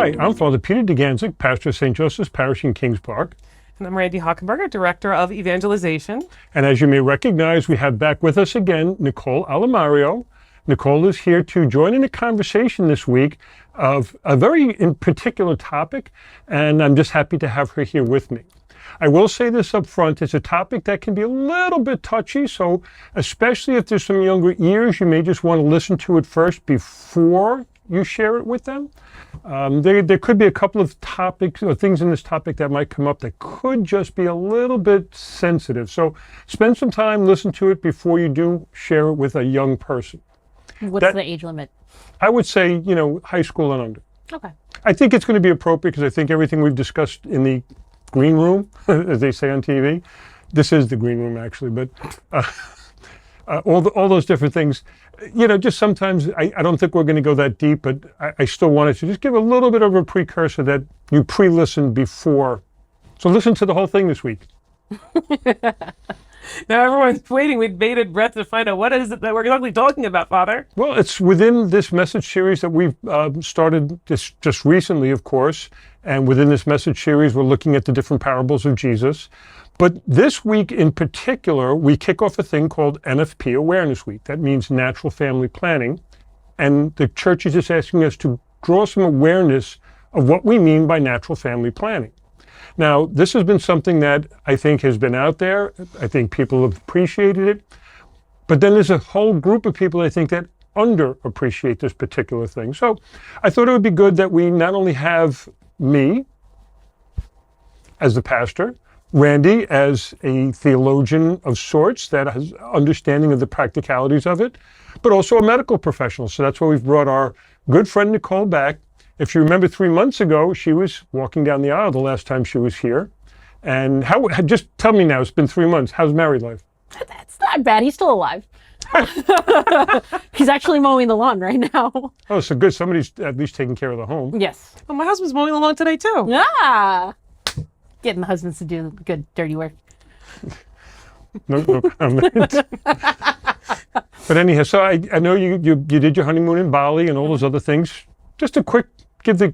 Hi, I'm Father Peter Dugandzic, pastor of St. Joseph's Parish in Kings Park. And I'm Randi Hochenberger, Director of Evangelization. And as you may recognize, we have back with us again, Nicole Alimario. Nicole is here to join in a conversation this week of a very in particular topic, and I'm just happy to have her here with me. I will say this up front, it's a topic that can be a little bit touchy, so especially if there's some younger ears, you may just want to listen to it first before you share it with them. There could be a couple of topics or things in this topic that might come up that could just be a little bit sensitive. So spend some time, listen to it before you do share it with a young person. What's the age limit? I would say, high school and under. Okay. I think it's going to be appropriate because I think everything we've discussed in the green room, as they say on TV, this is the green room actually, but all those different things, just sometimes I don't think we're going to go that deep, but I still wanted to just give a little bit of a precursor that you pre-listen before. So listen to the whole thing this week. Now everyone's waiting with bated breath to find out what is it that we're exactly talking about, Father. Well, it's within this message series that we've started just recently, of course. And within this message series, we're looking at the different parables of Jesus. But this week in particular, we kick off a thing called NFP Awareness Week. That means Natural Family Planning. And the church is just asking us to draw some awareness of what we mean by natural family planning. Now, this has been something that I think has been out there. I think people have appreciated it. But then there's a whole group of people, I think, that underappreciate this particular thing. So I thought it would be good that we not only have me as the pastor, Randi as a theologian of sorts that has understanding of the practicalities of it, but also a medical professional. So that's why we've brought our good friend Nicole back. If you remember 3 months ago, she was walking down the aisle the last time she was here. And just tell me now, it's been 3 months. How's married life? That's not bad. He's still alive. He's actually mowing the lawn right now. Oh, so good. Somebody's at least taking care of the home. Yes. Well, my husband's mowing the lawn today, too. Ah! Getting the husbands to do good, dirty work. No comment. But anyhow, so I know you did your honeymoon in Bali and all those other things. Just a quick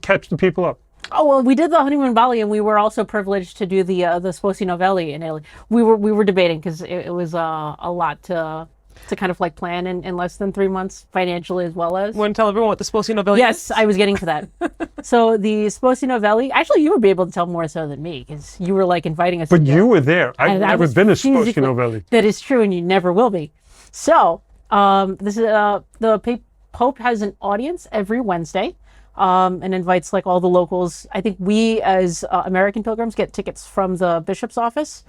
catch the people up. Oh, well, we did the honeymoon in Bali, and we were also privileged to do the Sposi Novelli in Italy. We were debating because it was a lot to kind of like plan in less than 3 months financially as well as. Want to tell everyone what the Sposi Novelli is? Yes, I was getting to that. So the Sposi Novelli, actually you would be able to tell more so than me because you were like inviting us. But you were there. I've never been a Sposi Novelli. That is true, and you never will be. So this is the Pope has an audience every Wednesday. And invites like all the locals. I think we as American pilgrims get tickets from the bishop's office.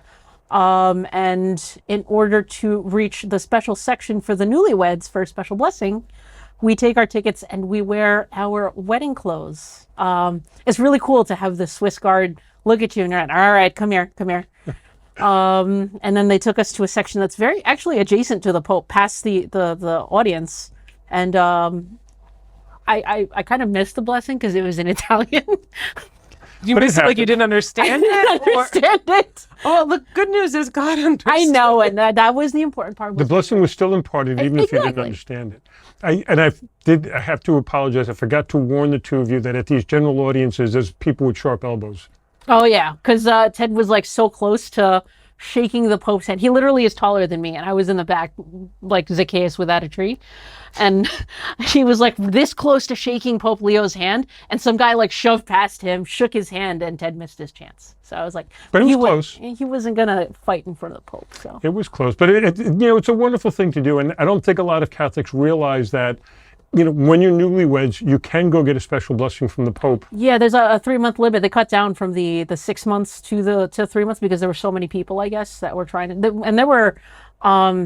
And in order to reach the special section for the newlyweds for a special blessing, we take our tickets and we wear our wedding clothes. It's really cool to have the Swiss guard look at you and you're like, all right, come here. And then they took us to a section that's very actually adjacent to the Pope, past the audience. And I kind of missed the blessing because it was in Italian. You missed it like you didn't understand it? I didn't understand it. Oh, the good news is God understood. I know, and that was the important part. The blessing was still imparted even if you didn't understand it. I have to apologize. I forgot to warn the two of you that at these general audiences, there's people with sharp elbows. Oh, yeah, because Ted was like so close to shaking the Pope's hand. He literally is taller than me, and I was in the back like Zacchaeus without a tree. And he was like this close to shaking Pope Leo's hand, and some guy like shoved past him, shook his hand, and Ted missed his chance. So I was like, but it was close. He wasn't gonna fight in front of the Pope. So it was close, but it's a wonderful thing to do, and I don't think a lot of Catholics realize that. When you're newlyweds, you can go get a special blessing from the Pope. Yeah, there's a 3-month limit. They cut down from the 6 months to 3 months because there were so many people, I guess, that were trying to. And there were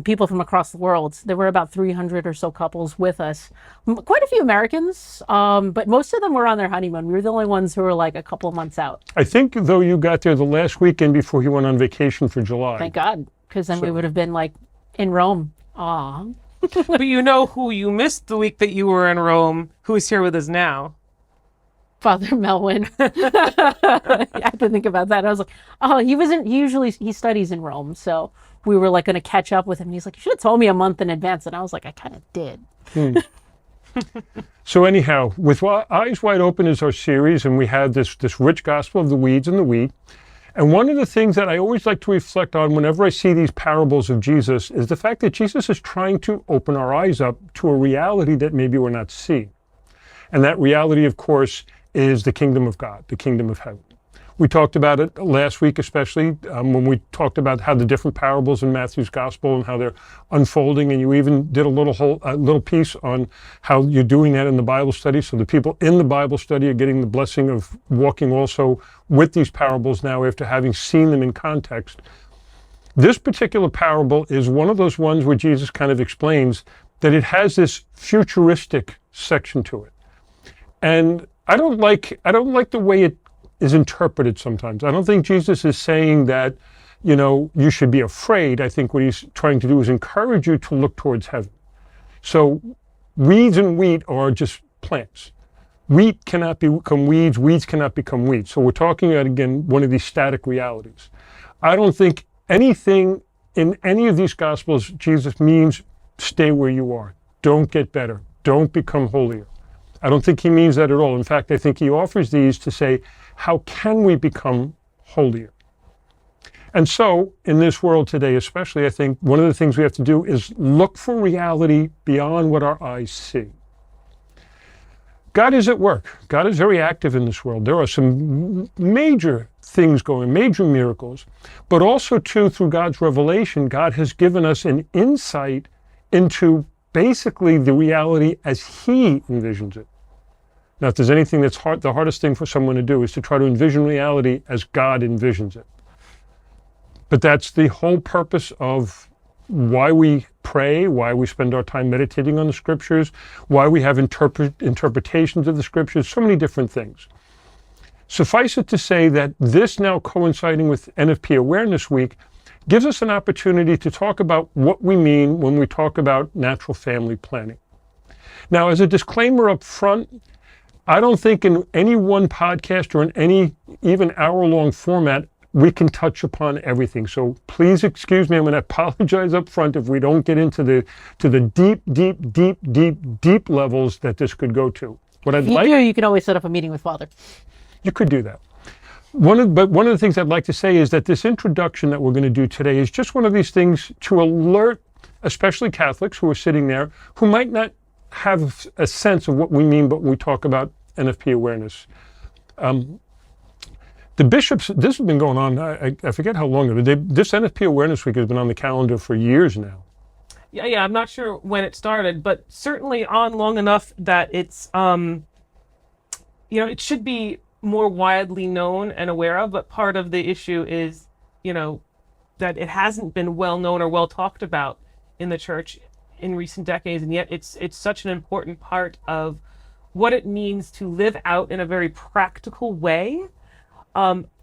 people from across the world. There were about 300 or so couples with us. Quite a few Americans, but most of them were on their honeymoon. We were the only ones who were like a couple of months out. I think, though, you got there the last weekend before he went on vacation for July. Thank God, because then we would have been like in Rome. Aw. But you know who you missed the week that you were in Rome, who is here with us now? Father Melwin. I had to think about that. I was like, oh, he studies in Rome. So we were like going to catch up with him. And he's like, you should have told me a month in advance. And I was like, I kind of did. So anyhow, with Eyes Wide Open is our series, and we have this rich gospel of the weeds and the wheat. And one of the things that I always like to reflect on whenever I see these parables of Jesus is the fact that Jesus is trying to open our eyes up to a reality that maybe we're not seeing. And that reality, of course, is the kingdom of God, the kingdom of heaven. We talked about it last week, especially when we talked about how the different parables in Matthew's gospel and how they're unfolding. And you even did a little piece on how you're doing that in the Bible study. So the people in the Bible study are getting the blessing of walking also with these parables now after having seen them in context. This particular parable is one of those ones where Jesus kind of explains that it has this futuristic section to it. And I don't like the way it is interpreted sometimes. I don't think Jesus is saying that, you should be afraid. I think what he's trying to do is encourage you to look towards heaven. So weeds and wheat are just plants. Wheat cannot become weeds, weeds cannot become wheat. So we're talking about, again, one of these static realities. I don't think anything in any of these gospels Jesus means stay where you are. Don't get better. Don't become holier. I don't think he means that at all. In fact, I think he offers these to say, how can we become holier? And so, in this world today especially, I think one of the things we have to do is look for reality beyond what our eyes see. God is at work. God is very active in this world. There are some major things going, major miracles, but also too, through God's revelation, God has given us an insight into basically the reality as he envisions it. Now, if there's anything that's hard, the hardest thing for someone to do is to try to envision reality as God envisions it. But that's the whole purpose of why we pray, why we spend our time meditating on the scriptures, why we have interpretations of the scriptures, so many different things. Suffice it to say that this, now coinciding with NFP Awareness Week, gives us an opportunity to talk about what we mean when we talk about natural family planning. Now, as a disclaimer up front, I don't think in any one podcast or in any even hour-long format we can touch upon everything. So please excuse me. I'm going to apologize up front if we don't get into the deep levels that this could go to. What I'd like, you can always set up a meeting with Father. You could do that. But one of the things I'd like to say is that this introduction that we're going to do today is just one of these things to alert, especially Catholics who are sitting there, who might not have a sense of what we mean when we talk about NFP awareness. The bishops, this has been going on, I forget how long, this NFP Awareness Week has been on the calendar for years now. Yeah, I'm not sure when it started, but certainly on long enough that it's, it should be more widely known and aware of, but part of the issue is, that it hasn't been well known or well talked about in the church in recent decades, and yet it's such an important part of what it means to live out in a very practical way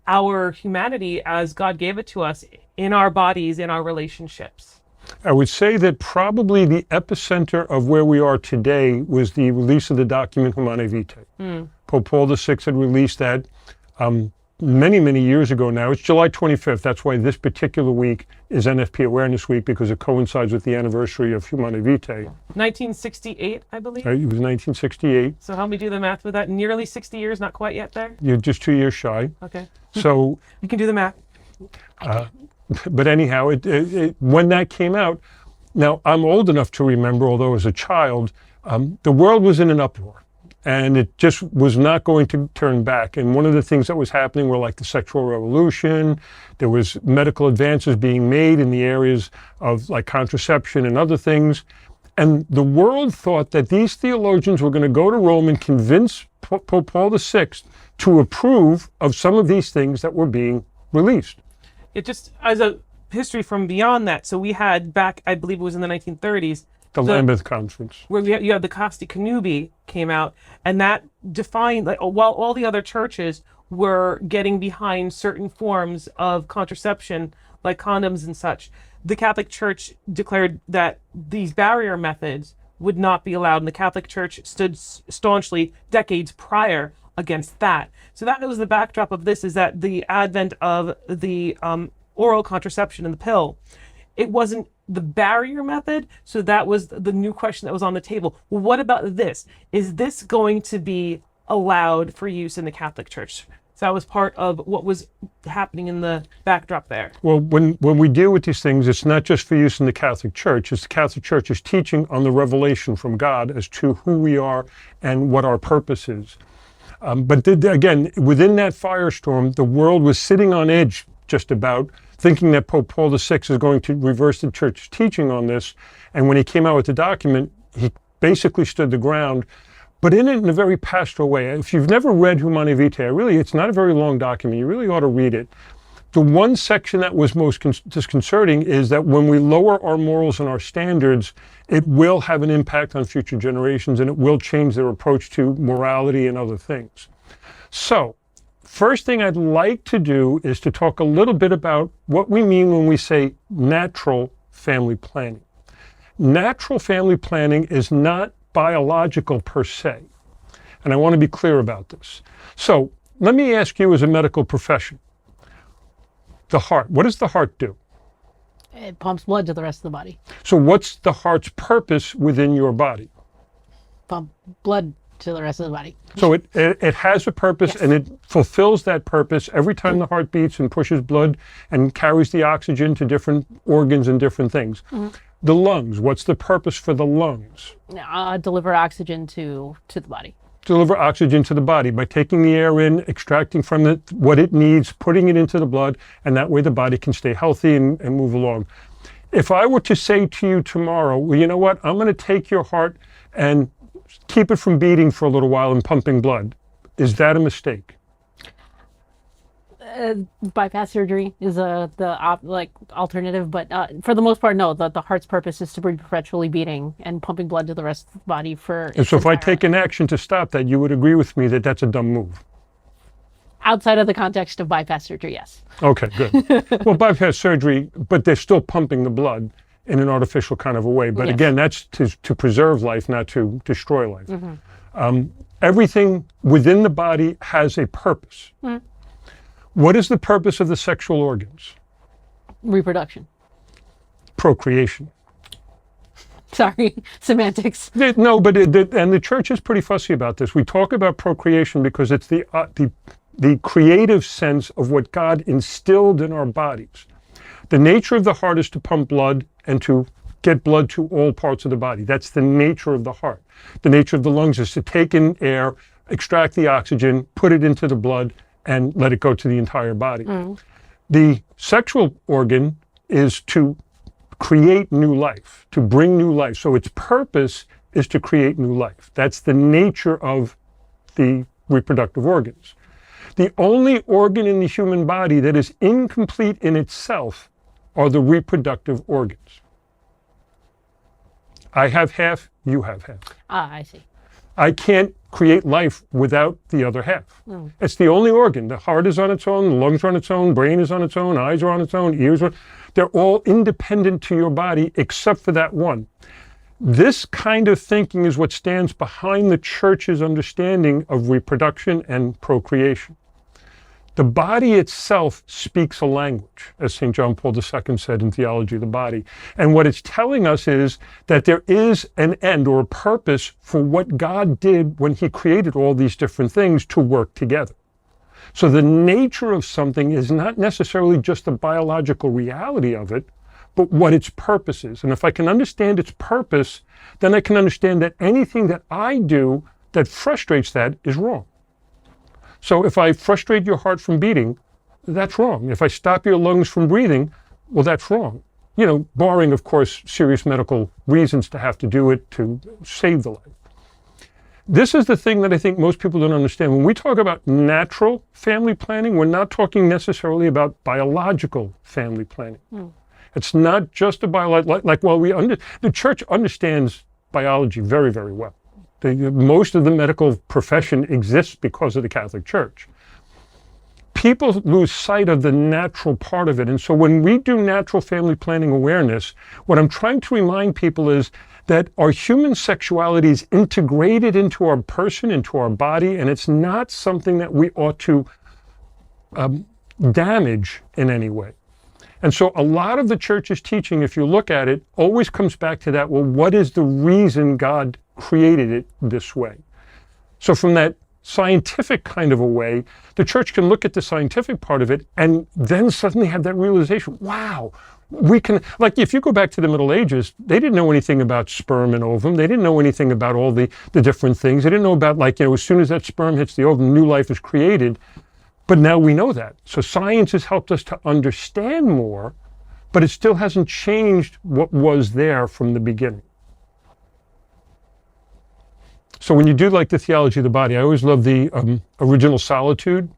our humanity as God gave it to us in our bodies, in our relationships. I would say that probably the epicenter of where we are today was the release of the document Humanae Vitae. Pope Paul VI had released that many, many years ago now. It's July 25th. That's why this particular week is NFP Awareness Week, because it coincides with the anniversary of Humanae Vitae. 1968, I believe. It was 1968. So help me do the math with that. Nearly 60 years, not quite yet there? You're just 2 years shy. Okay. So you can do the math. But anyhow, when that came out, now I'm old enough to remember, although as a child, the world was in an uproar. And it just was not going to turn back. And one of the things that was happening were like the sexual revolution. There was medical advances being made in the areas of like contraception and other things. And the world thought that these theologians were going to go to Rome and convince Pope Paul VI to approve of some of these things that were being released. It just, as a history from beyond that, so we had back, I believe it was in the 1930s, The Lambeth Conference. Where you had the Casti Connubii came out, and that defined, like, while all the other churches were getting behind certain forms of contraception, like condoms and such, the Catholic Church declared that these barrier methods would not be allowed, and the Catholic Church stood staunchly decades prior against that. So that was the backdrop of this, is that the advent of the oral contraception and the pill, it wasn't the barrier method. So that was the new question that was on the table. Well, what about this? Is this going to be allowed for use in the Catholic Church? So that was part of what was happening in the backdrop there. Well, when we deal with these things, it's not just for use in the Catholic Church. It's the Catholic Church's teaching on the revelation from God as to who we are and what our purpose is. But again, within that firestorm, the world was sitting on edge just about, thinking that Pope Paul VI is going to reverse the Church's teaching on this. And when he came out with the document, he basically stood the ground, but in it in a very pastoral way. If you've never read Humanae Vitae, it's not a very long document. You really ought to read it. The one section that was most disconcerting is that when we lower our morals and our standards, it will have an impact on future generations, and it will change their approach to morality and other things. So, first thing I'd like to do is to talk a little bit about what we mean when we say natural family planning. Natural family planning is not biological per se, and I want to be clear about this. So, let me ask you as a medical profession. The heart, what does the heart do? It pumps blood to the rest of the body. So what's the heart's purpose within your body? Pump blood to the rest of the body. So it has a purpose, Yes. and it fulfills that purpose every time the heart beats and pushes blood and carries the oxygen to different organs and different things. Mm-hmm. The lungs, what's the purpose for the lungs? Deliver oxygen to the body. Deliver oxygen to the body by taking the air in, extracting from it what it needs, putting it into the blood, and that way the body can stay healthy and move along. If I were to say to you tomorrow, well, you know what, I'm going to take your heart and keep it from beating for a little while and pumping blood, is that a mistake? Bypass surgery is the alternative, but for the most part, no. The heart's purpose is to be perpetually beating and pumping blood to the rest of the body for. And so if I take an action to stop that, you would agree with me that that's a dumb move? Outside of the context of bypass surgery, yes. Okay, good. Well, bypass surgery, but they're still pumping the blood in an artificial kind of a way. But Yes. again, that's to preserve life, not to destroy life. Mm-hmm. Everything within the body has a purpose. Mm-hmm. What is the purpose of the sexual organs? Reproduction. Procreation. Sorry, semantics. No, but and the church is pretty fussy about this. We talk about procreation because it's the creative sense of what God instilled in our bodies. The nature of the heart is to pump blood and to get blood to all parts of the body. That's the nature of the heart. The nature of the lungs is to take in air, extract the oxygen, put it into the blood, and let it go to the entire body. Mm. The sexual organ is to create new life, to bring new life. So its purpose is to create new life. That's the nature of the reproductive organs. The only organ in the human body that is incomplete in itself are the reproductive organs. I have half, you have half. Ah, I see. I can't create life without the other half. Mm. It's the only organ. The heart is on its own, the lungs are on its own, brain is on its own, eyes are on its own, ears are. They're all independent to your body except for that one. This kind of thinking is what stands behind the church's understanding of reproduction and procreation. The body itself speaks a language, as St. John Paul II said in Theology of the Body. And what it's telling us is that there is an end or a purpose for what God did when he created all these different things to work together. So the nature of something is not necessarily just the biological reality of it, but what its purpose is. And if I can understand its purpose, then I can understand that anything that I do that frustrates that is wrong. So if I frustrate your heart from beating, that's wrong. If I stop your lungs from breathing, well, that's wrong. You know, barring, of course, serious medical reasons to have to do it to save the life. This is the thing that I think most people don't understand. When we talk about natural family planning, we're not talking necessarily about biological family planning. Mm. It's not just a biological, the church understands biology very, very well. Most of the medical profession exists because of the Catholic Church. People lose sight of the natural part of it. And so when we do natural family planning awareness, what I'm trying to remind people is that our human sexuality is integrated into our person, into our body, and it's not something that we ought to damage in any way. And so a lot of the church's teaching, if you look at it, always comes back to that, well, what is the reason God created it this way? So from that scientific kind of a way, the church can look at the scientific part of it and then suddenly have that realization, wow, we can, like if you go back to the Middle Ages, they didn't know anything about sperm and ovum. They didn't know anything about all the different things. They didn't know about, like, as soon as that sperm hits the ovum, new life is created. But now we know that. So science has helped us to understand more, but it still hasn't changed what was there from the beginning. So when you do like the theology of the body, I always love the original Solitude.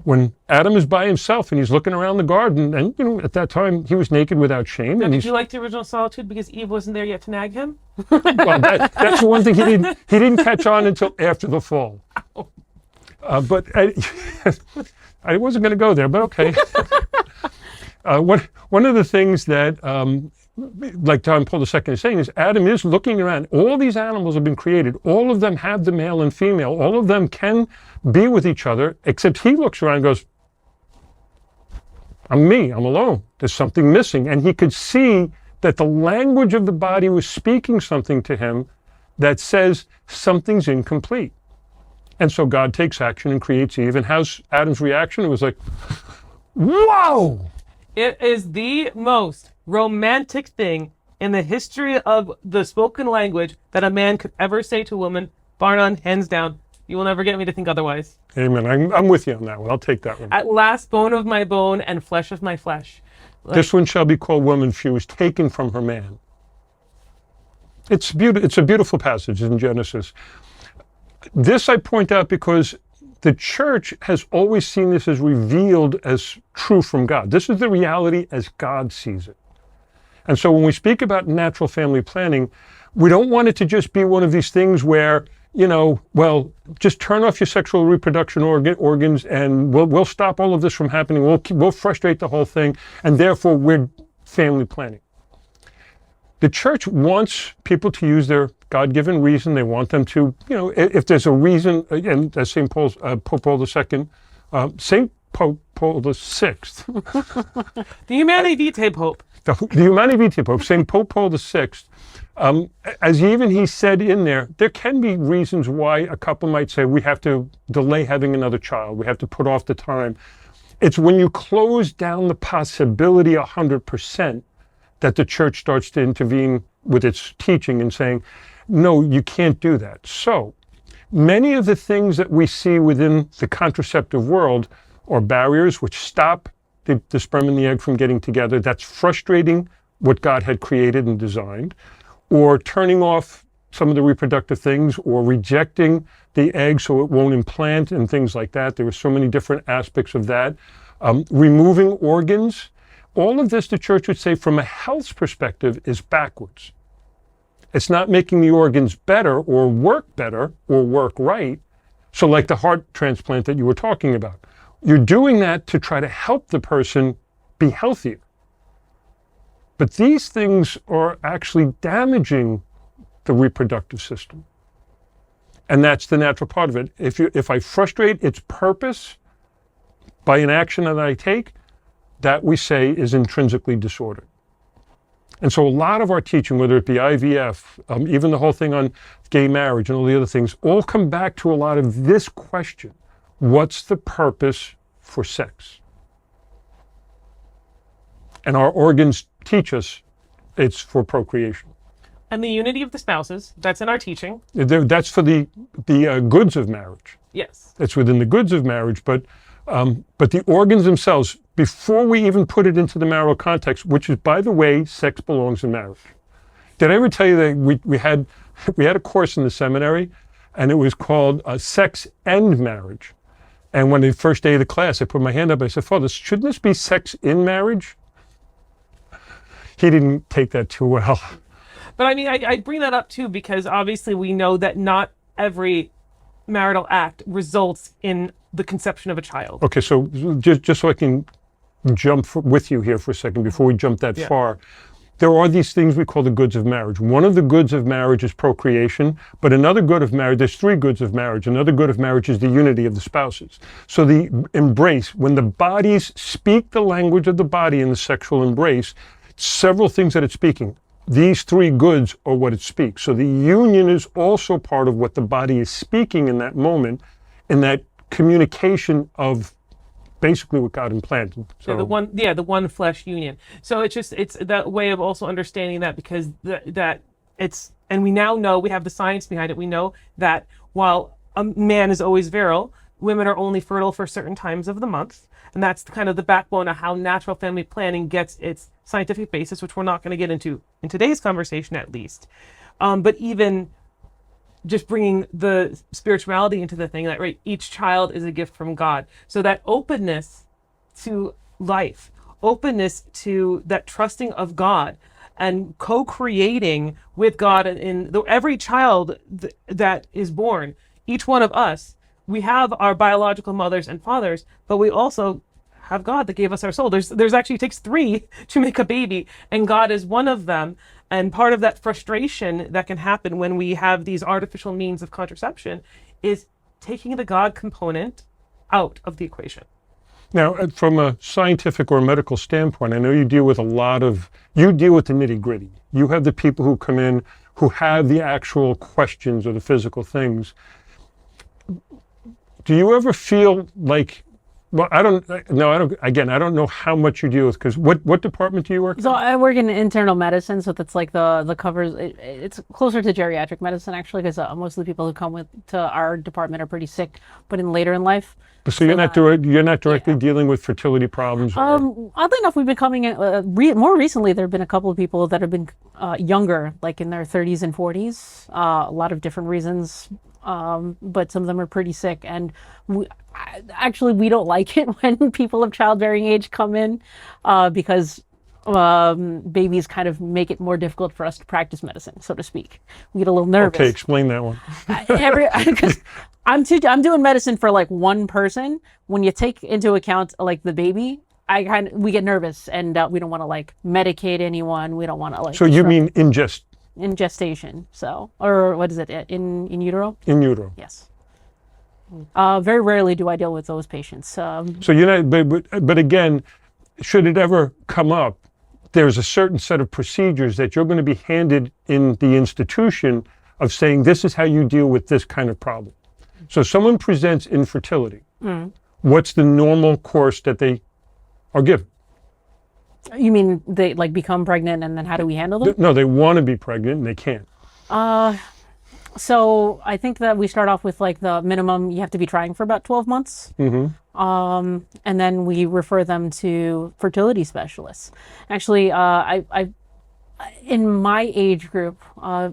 When Adam is by himself and he's looking around the garden, and at that time he was naked without shame. Now, And did you like the original Solitude because Eve wasn't there yet to nag him? well, that's the one thing he didn't catch on until after the fall. But I wasn't going to go there, but okay. One of the things that, like John Paul II is saying, is Adam is looking around. All these animals have been created. All of them have the male and female. All of them can be with each other, except he looks around and goes, I'm me, I'm alone. There's something missing. And he could see that the language of the body was speaking something to him that says something's incomplete. And so God takes action and creates Eve. And how's Adam's reaction? It was like, whoa! It is the most romantic thing in the history of the spoken language that a man could ever say to a woman, bar none, hands down. You will never get me to think otherwise. Amen. I'm with you on that one. I'll take that one. At last, bone of my bone and flesh of my flesh. This one shall be called woman, for she was taken from her man. It's a beautiful passage in Genesis. This I point out because the church has always seen this as revealed as true from God. This is the reality as God sees it. And so when we speak about natural family planning, we don't want it to just be one of these things where, well, just turn off your sexual reproduction organs and we'll stop all of this from happening. We'll frustrate the whole thing, and therefore we're family planning. The church wants people to use their God-given reason. They want them to, if there's a reason, and as St. Paul's, Pope Paul II, St. Pope Paul VI. The Humanae Vitae Pope. The Humanae Vitae Pope, St. Pope Paul VI, as even he said in there can be reasons why a couple might say we have to delay having another child. We have to put off the time. It's when you close down the possibility 100% that the church starts to intervene with its teaching and saying, no, you can't do that. So many of the things that we see within the contraceptive world are barriers which stop the sperm and the egg from getting together. That's frustrating what God had created and designed, or turning off some of the reproductive things, or rejecting the egg so it won't implant and things like that. There are so many different aspects of that. Removing organs. All of this, the church would say, from a health perspective, is backwards. It's not making the organs better or work right. So like the heart transplant that you were talking about, you're doing that to try to help the person be healthier. But these things are actually damaging the reproductive system. And that's the natural part of it. If I frustrate its purpose by an action that I take, that we say is intrinsically disordered. And so a lot of our teaching, whether it be IVF, even the whole thing on gay marriage and all the other things, all come back to a lot of this question: what's the purpose for sex? And our organs teach us it's for procreation. And the unity of the spouses, that's in our teaching. That's for the goods of marriage. Yes. That's within the goods of marriage, but the organs themselves, before we even put it into the marital context, which is, by the way, sex belongs in marriage. Did I ever tell you that we had a course in the seminary, and it was called Sex and Marriage? And when the first day of the class, I put my hand up, I said, Father, shouldn't this be sex in marriage? He didn't take that too well. But I mean, I bring that up too, because obviously we know that not every marital act results in the conception of a child. Okay, so just so I can jump with you here for a second before we jump that far. there are these things we call the goods of marriage. One of the goods of marriage is procreation, but another good of marriage, there's three goods of marriage. Another good of marriage is the unity of the spouses. So the embrace, when the bodies speak the language of the body in the sexual embrace, several things that it's speaking. These three goods are what it speaks. So the union is also part of what the body is speaking in that moment, in that communication of basically what God implanted. So the one flesh union. So it's that way of also understanding that, because that it's, and we now know, we have the science behind it. We know that while a man is always virile, women are only fertile for certain times of the month. And that's kind of the backbone of how natural family planning gets its scientific basis, which we're not going to get into in today's conversation, at least. But even just bringing the spirituality into the thing, that right, each child is a gift from God. So that openness to life, openness to that trusting of God, and co-creating with God in every child that is born, each one of us, we have our biological mothers and fathers, but we also have God that gave us our soul. There's actually, it takes three to make a baby, and God is one of them. And part of that frustration that can happen when we have these artificial means of contraception is taking the God component out of the equation. now, from a scientific or medical standpoint, I know you deal with you deal with the nitty gritty. You have the people who come in who have the actual questions or the physical things. Do you ever feel like, well, I don't know how much you deal with, because what department do you work in? So I work in internal medicine, so that's like the covers. It's closer to geriatric medicine, actually, because most of the people who come to our department are pretty sick, but later in life. So you're not directly dealing with fertility problems? Oddly enough, we've been coming in, more recently, there have been a couple of people that have been younger, like in their 30s and 40s, a lot of different reasons, but some of them are pretty sick. And we don't like it when people of childbearing age come in, because babies kind of make it more difficult for us to practice medicine, so to speak. We get a little nervous. Okay, explain that one. Because I'm doing medicine for like one person. When you take into account like the baby, we get nervous, and we don't want to like medicate anyone. We don't want to like. So you mean in gestation? So, or what is it, in utero? In utero. Yes. Very rarely do I deal with those patients. So you're not, but again, should it ever come up, there's a certain set of procedures that you're going to be handed in the institution of saying, this is how you deal with this kind of problem. So someone presents infertility. What's the normal course that they are given? You mean they like become pregnant, and then how do we handle them? No, they want to be pregnant and they can't. So I think that we start off with like the minimum, you have to be trying for about 12 months. And then we refer them to fertility specialists. Actually, I in my age group,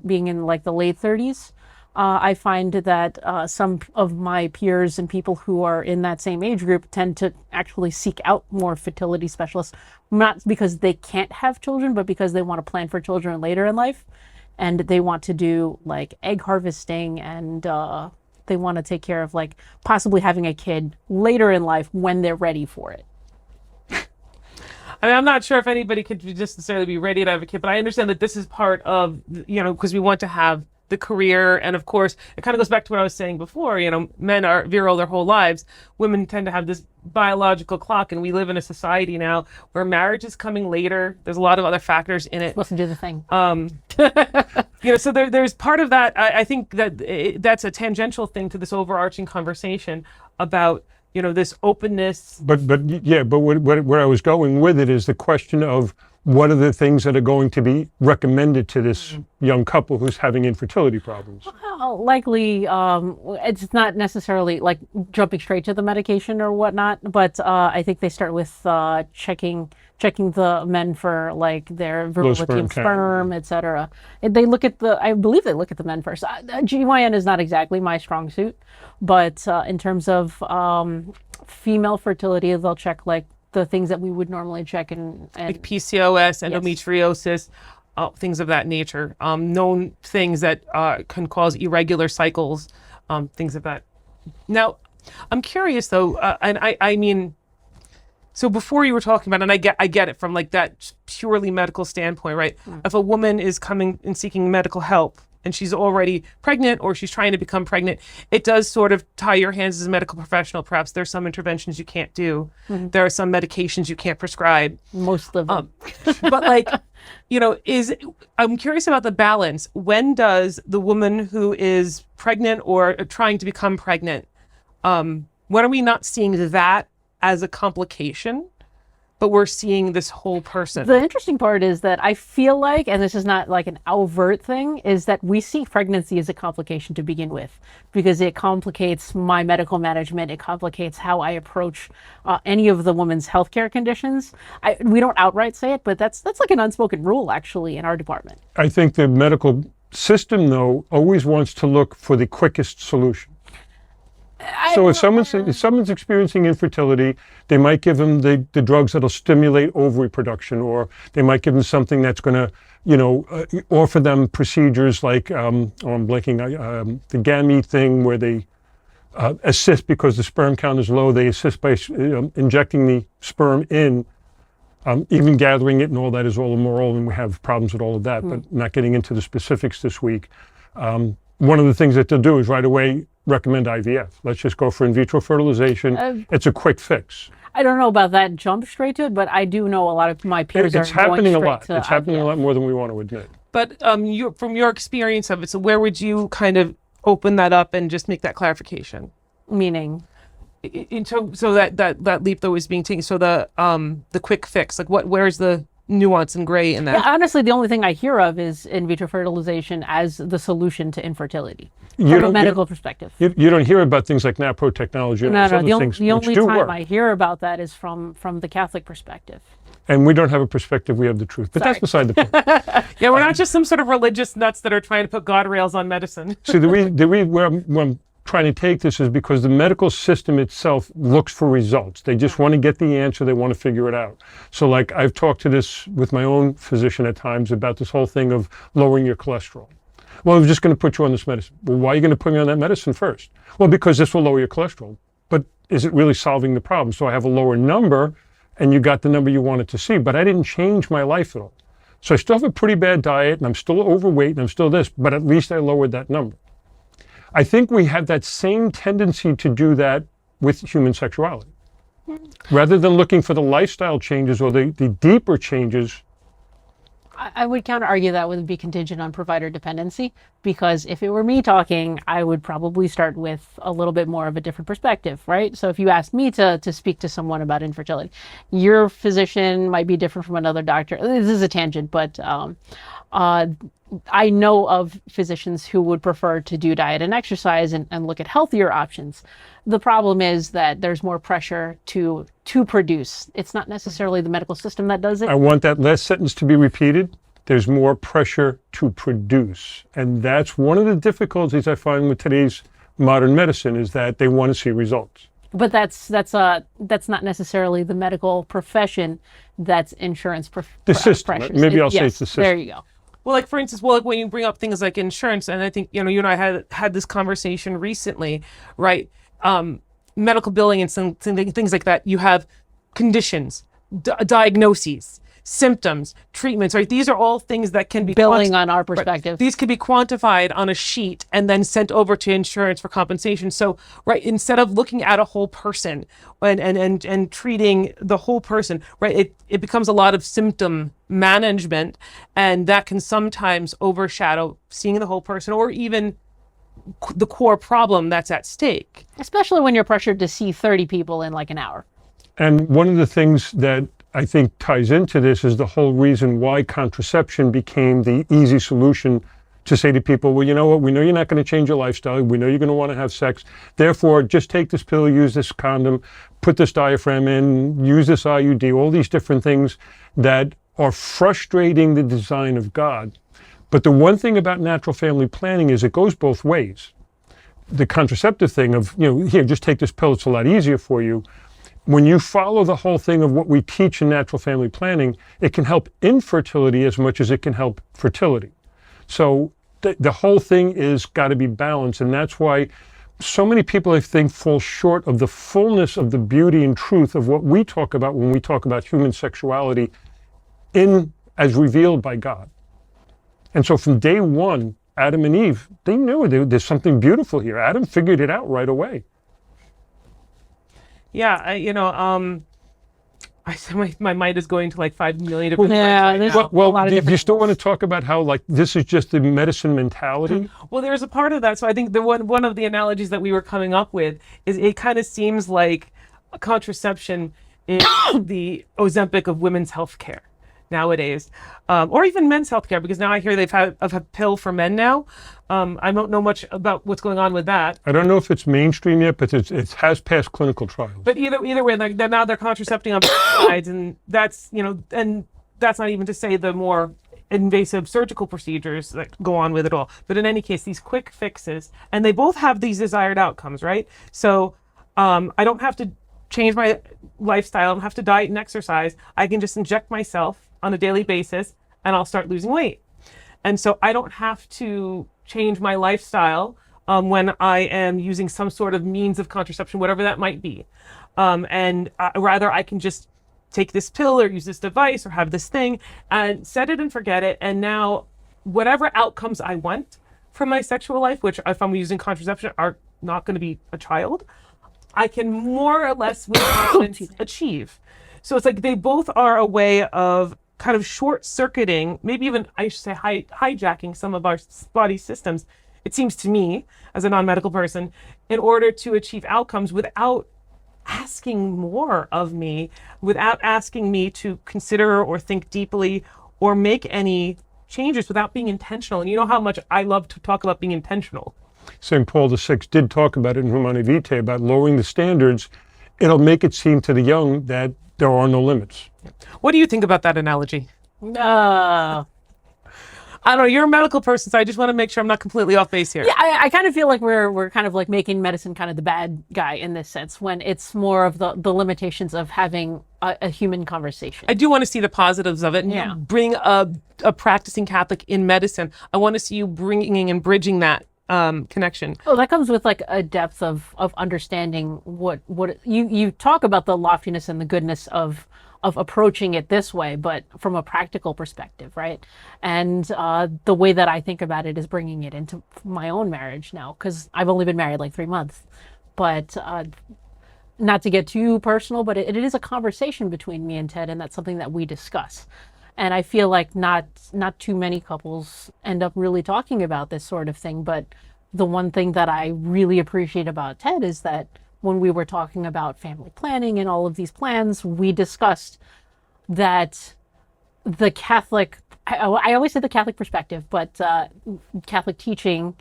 being in like the late 30s, I find that some of my peers and people who are in that same age group tend to actually seek out more fertility specialists, not because they can't have children, but because they want to plan for children later in life. And they want to do like egg harvesting, and they want to take care of like possibly having a kid later in life when they're ready for it. I mean, I'm not sure if anybody could just necessarily be ready to have a kid, but I understand that this is part of, because we want to have the career. And of course, it kind of goes back to what I was saying before, men are virile their whole lives. Women tend to have this biological clock, and we live in a society now where marriage is coming later. There's a lot of other factors in it. Supposed to do the thing. So there's part of that. I think that that's a tangential thing to this overarching conversation about, this openness. But where I was going with it is the question of, what are the things that are going to be recommended to this young couple who's having infertility problems? Well, likely, it's not necessarily like jumping straight to the medication or whatnot, but I think they start with checking the men for like their virility of sperm, etc. They look at I believe they look at the men first. GYN is not exactly my strong suit, but in terms of female fertility, they'll check like the things that we would normally check and like PCOS, endometriosis, things of that nature. Known things that can cause irregular cycles, things of that. Now, I'm curious though, and I mean, So before you were talking about, and I get it from like that purely medical standpoint, right? If a woman is coming and seeking medical help and she's already pregnant or she's trying to become pregnant, it does sort of tie your hands as a medical professional. Perhaps there's some interventions you can't do. There are some medications you can't prescribe. Most of them. But like, I'm curious about the balance. When does the woman who is pregnant or trying to become pregnant, when are we not seeing that as a complication, but we're seeing this whole person? The interesting part is that I feel like, and this is not like an overt thing, is that we see pregnancy as a complication to begin with, because it complicates my medical management. It complicates how I approach any of the woman's healthcare conditions. We don't outright say it, but that's like an unspoken rule actually in our department. I think the medical system, though, always wants to look for the quickest solution. So if someone's experiencing infertility, they might give them the drugs that'll stimulate ovary production, or they might give them something that's going to, offer them procedures like, the gamete thing where they assist because the sperm count is low. They assist by injecting the sperm in, even gathering it and all that is all immoral, and we have problems with all of that, but not getting into the specifics this week. One of the things that they'll do is right away recommend IVF. Let's just go for in vitro fertilization. It's a quick fix. I don't know about that jump straight to it, but I do know a lot of my peers It's are happening going a lot. straight to It's happening IVF. a lot more than we want to admit. But from your experience of it, so where would you kind of open that up and just make that clarification? Meaning? So that leap that was being taken. So the quick fix, like where's the nuance and gray in that? Yeah, honestly, the only thing I hear of is in vitro fertilization as the solution to infertility from a medical perspective. You don't hear about things like NAPRO technology and No, those the other things only which do time work. I hear about that is from the Catholic perspective. And we don't have a perspective, we have the truth. But that's beside the point. Yeah, we're not just some sort of religious nuts that are trying to put guardrails on medicine. See, the reason where I'm trying to take this is because the medical system itself looks for results. They just want to get the answer. They want to figure it out. So like I've talked to this with my own physician at times about this whole thing of lowering your cholesterol. Well, I'm just going to put you on this medicine. Well, why are you going to put me on that medicine first? Well, because this will lower your cholesterol. But is it really solving the problem? So I have a lower number and you got the number you wanted to see, but I didn't change my life at all. So I still have a pretty bad diet and I'm still overweight and I'm still this, but at least I lowered that number. I think we have that same tendency to do that with human sexuality. Rather than looking for the lifestyle changes or the deeper changes. I would counter-argue that would be contingent on provider dependency, because if it were me talking, I would probably start with a little bit more of a different perspective, right? So if you asked me to speak to someone about infertility, your physician might be different from another doctor. This is a tangent, but I know of physicians who would prefer to do diet and exercise and look at healthier options. The problem is that there's more pressure to produce. It's not necessarily the medical system that does it. I want that last sentence to be repeated. There's more pressure to produce. And that's one of the difficulties I find with today's modern medicine, is that they want to see results. But that's not necessarily the medical profession. That's insurance the system. pressures. Maybe I'll say it's the system. There you go. Well, like for instance, like when you bring up things like insurance, and I think, you and I had this conversation recently, right? Medical billing and some things like that. You have conditions, diagnoses, symptoms, treatments, right? These are all things that can be Billing on our perspective. Right? These could be quantified on a sheet and then sent over to insurance for compensation. So, right, instead of looking at a whole person and treating the whole person, right, it becomes a lot of symptom management, and that can sometimes overshadow seeing the whole person or even the core problem that's at stake. Especially when you're pressured to see 30 people in like an hour. And one of the things that I think ties into this is the whole reason why contraception became the easy solution to say to people, well, you know what, we know you're not going to change your lifestyle. We know you're going to want to have sex. Therefore, just take this pill, use this condom, put this diaphragm in, use this IUD, all these different things that are frustrating the design of God. But the one thing about natural family planning is it goes both ways. The contraceptive thing of, here, just take this pill, it's a lot easier for you. When you follow the whole thing of what we teach in natural family planning, it can help infertility as much as it can help fertility. So the whole thing is got to be balanced, and that's why so many people, I think, fall short of the fullness of the beauty and truth of what we talk about when we talk about human sexuality as revealed by God. And so from day one, Adam and Eve, they knew there's something beautiful here. Adam figured it out right away. Yeah, my mind is going to like 5 million different places right there's now. a lot of do you different still want to talk about how like this is just the medicine mentality? Well, there's a part of that. So I think one of the analogies that we were coming up with is it kind of seems like contraception is the Ozempic of women's health care nowadays, or even men's health care, because now I hear they've had a pill for men now. I don't know much about what's going on with that. I don't know if it's mainstream yet, but it has passed clinical trials. But either way, like now they're contracepting on both sides, and that's and that's not even to say the more invasive surgical procedures that go on with it all. But in any case, these quick fixes, and they both have these desired outcomes, right? So I don't have to change my lifestyle. I don't have to diet and exercise. I can just inject myself on a daily basis, and I'll start losing weight. And so I don't have to change my lifestyle when I am using some sort of means of contraception, whatever that might be. Rather, I can just take this pill or use this device or have this thing and set it and forget it. And now whatever outcomes I want from my sexual life, which if I'm using contraception are not going to be a child, I can more or less with confidence achieve. So it's like they both are a way of kind of short-circuiting, maybe even I should say hijacking some of our body systems, it seems to me, as a non-medical person, in order to achieve outcomes without asking more of me, without asking me to consider or think deeply or make any changes without being intentional. And you know how much I love to talk about being intentional. St. Paul VI did talk about it in Humanae Vitae, about lowering the standards. It'll make it seem to the young that there are no limits. What do you think about that analogy? I don't know. You're a medical person, so I just want to make sure I'm not completely off base here. Yeah, I kind of feel like we're kind of like making medicine kind of the bad guy in this sense, when it's more of the limitations of having a human conversation. I do want to see the positives of it. And Yeah. you bring a practicing Catholic in medicine. I want to see you bringing and bridging that connection. Oh, that comes with like a depth of understanding what you talk about, the loftiness and the goodness of approaching it this way, but from a practical perspective, right? And the way that I think about it is bringing it into my own marriage now, because I've only been married like 3 months. But not to get too personal, but it is a conversation between me and Ted, and that's something that we discuss. And I feel like not too many couples end up really talking about this sort of thing. But the one thing that I really appreciate about Ted is that when we were talking about family planning and all of these plans, we discussed that the Catholic, I always say the Catholic perspective, but Catholic teaching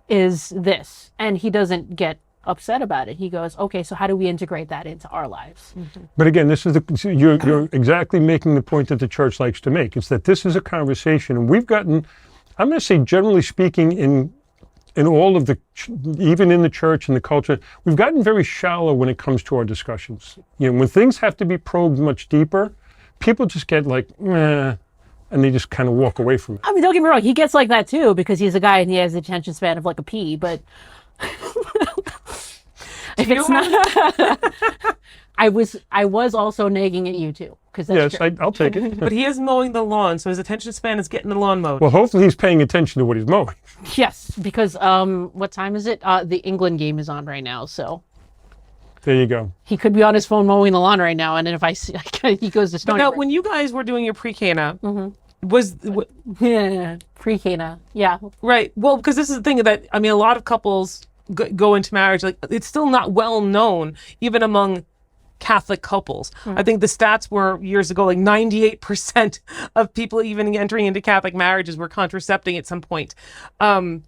is this. And he doesn't get upset about it. He goes, okay, so how do we integrate that into our lives? Mm-hmm. But again, this is you're exactly making the point that the church likes to make. It's that this is a conversation, and we've gotten, I'm going to say, generally speaking, in all of the, even in the church and the culture, we've gotten very shallow when it comes to our discussions. You know, when things have to be probed much deeper, people just get like, meh, and they just kind of walk away from it. I mean, don't get me wrong, he gets like that too, because he's a guy and he has the attention span of like a pea, but if it's not, I was also nagging at you too, because that's Yes, true. I'll take it. But he is mowing the lawn, so his attention span is getting the lawn mowed. Well, hopefully he's paying attention to what he's mowing. Yes, because what time is it? The England game is on right now, so There you go. he could be on his phone mowing the lawn right now, and then if I see, he goes to But Stony now, Brook. when you guys were doing your pre-Cana, Yeah, pre-Cana, yeah. right? Well, because this is the thing that, I mean, a lot of couples go into marriage, like, it's still not well known, even among Catholic couples. I think the stats were years ago, like 98% of people even entering into Catholic marriages were contracepting at some point. But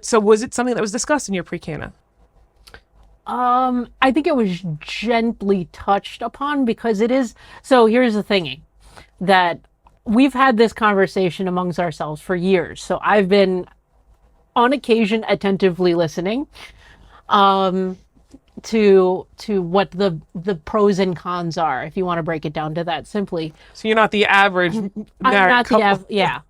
so was it something that was discussed in your pre-Cana? I think it was gently touched upon, because it is, so here's the thingy, that we've had this conversation amongst ourselves for years. So I've been on occasion attentively listening to what the pros and cons are, if you want to break it down to that simply. So you're not the average married couple. Yeah.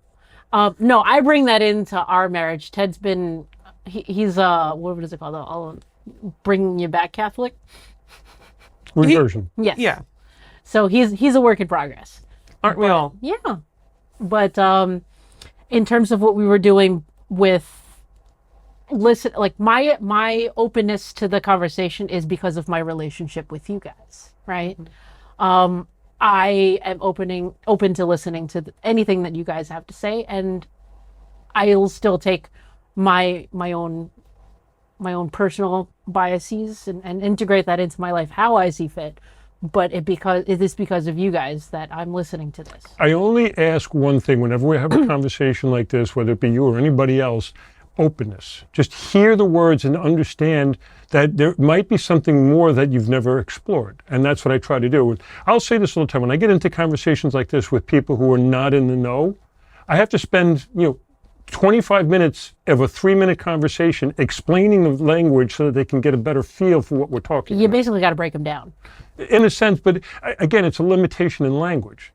No, I bring that into our marriage. Ted's been he's what is it called? I'll bring you back Catholic. Reversion. Yes. Yeah. So he's a work in progress. Aren't we all? Yeah. But in terms of what we were doing with like my openness to the conversation is because of my relationship with you guys, right? I am open to listening to anything that you guys have to say, and I'll still take my own personal biases and integrate that into my life how I see fit. But it is because of you guys that I'm listening to this. I only ask one thing whenever we have a conversation like this, whether it be you or anybody else: openness. Just hear the words and understand that there might be something more that you've never explored. And that's what I try to do. I'll say this all the time. When I get into conversations like this with people who are not in the know, I have to spend, 25 minutes of a 3-minute conversation explaining the language so that they can get a better feel for what we're talking You about. basically got to break them down. In a sense, but again, it's a limitation in language.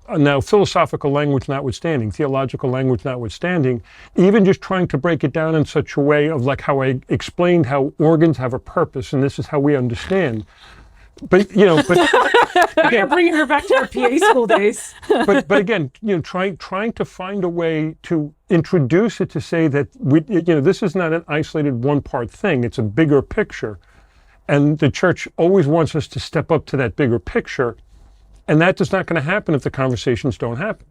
Now, philosophical language notwithstanding, theological language notwithstanding, even just trying to break it down in such a way of like how I explained how organs have a purpose and this is how we understand. But, You're bringing her back to her PA school days. but again, trying to find a way to introduce it to say that this is not an isolated one-part thing. It's a bigger picture. And the church always wants us to step up to that bigger picture. And that is not going to happen if the conversations don't happen.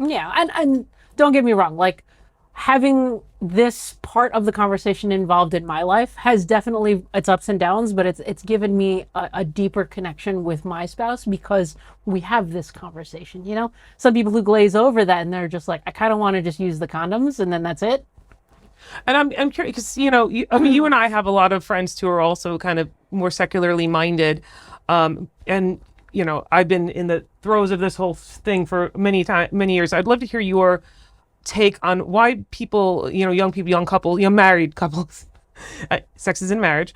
Yeah, and don't get me wrong, like having this part of the conversation involved in my life has definitely its ups and downs, but it's given me a deeper connection with my spouse because we have this conversation, Some people who glaze over that and they're just like, I kind of want to just use the condoms and then that's it. And I'm curious because, you and I have a lot of friends who are also kind of more secularly minded. And I've been in the throes of this whole thing for many years. I'd love to hear your take on why people, young people, young couple, married couples, sex is in marriage,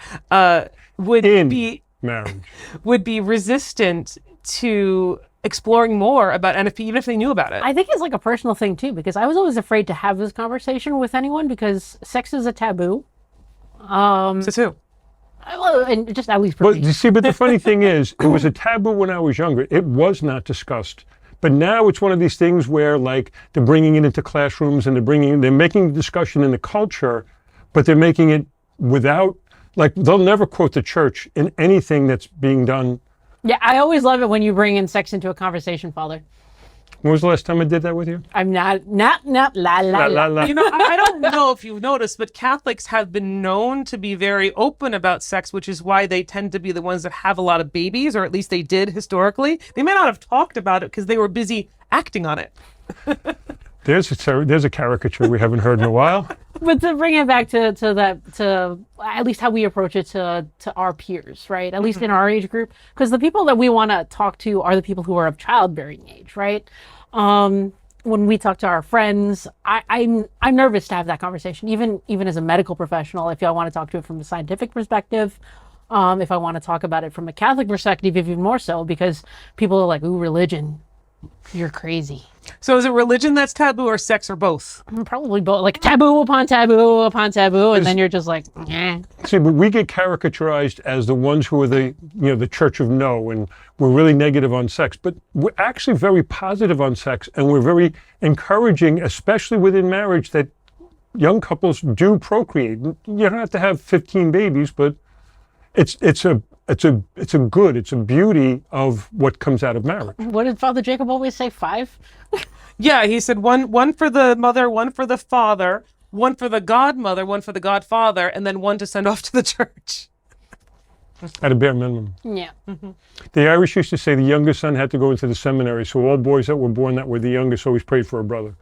would be resistant to exploring more about NFP, even if they knew about it. I think it's like a personal thing too, because I was always afraid to have this conversation with anyone because sex is a taboo. So too. Well, and just at least for But me. you see, but the funny thing is, it was a taboo when I was younger. It was not discussed. But now it's one of these things where, like, they're bringing it into classrooms and they're making the discussion in the culture, but they're making it without, like, they'll never quote the church in anything that's being done. Yeah, I always love it when you bring in sex into a conversation, Father. When was the last time I did that with you? I'm not, la, la, La, la, la. la. I don't know if you've noticed, but Catholics have been known to be very open about sex, which is why they tend to be the ones that have a lot of babies, or at least they did historically. They may not have talked about it because they were busy acting on it. There's a caricature we haven't heard in a while. But to bring it back to at least how we approach it to our peers, right? At least in our age group, because the people that we want to talk to are the people who are of childbearing age, right? When we talk to our friends, I'm nervous to have that conversation, even as a medical professional. If I want to talk to it from a scientific perspective, if I want to talk about it from a Catholic perspective, even more so, because people are like, "Ooh, religion, you're crazy." So is it religion that's taboo, or sex, or both? Probably both, like taboo upon taboo upon taboo, and then you're just like, eh. See, but we get caricaturized as the ones who are the church of no, and we're really negative on sex. But we're actually very positive on sex, and we're very encouraging, especially within marriage, that young couples do procreate. You don't have to have 15 babies, but it's a beauty of what comes out of marriage. What did Father Jacob always say? 5? Yeah, he said one for the mother, one for the father, one for the godmother, one for the godfather, and then one to send off to the church. At a bare minimum. Yeah. The Irish used to say the youngest son had to go into the seminary, so all boys that were born that were the youngest always prayed for a brother.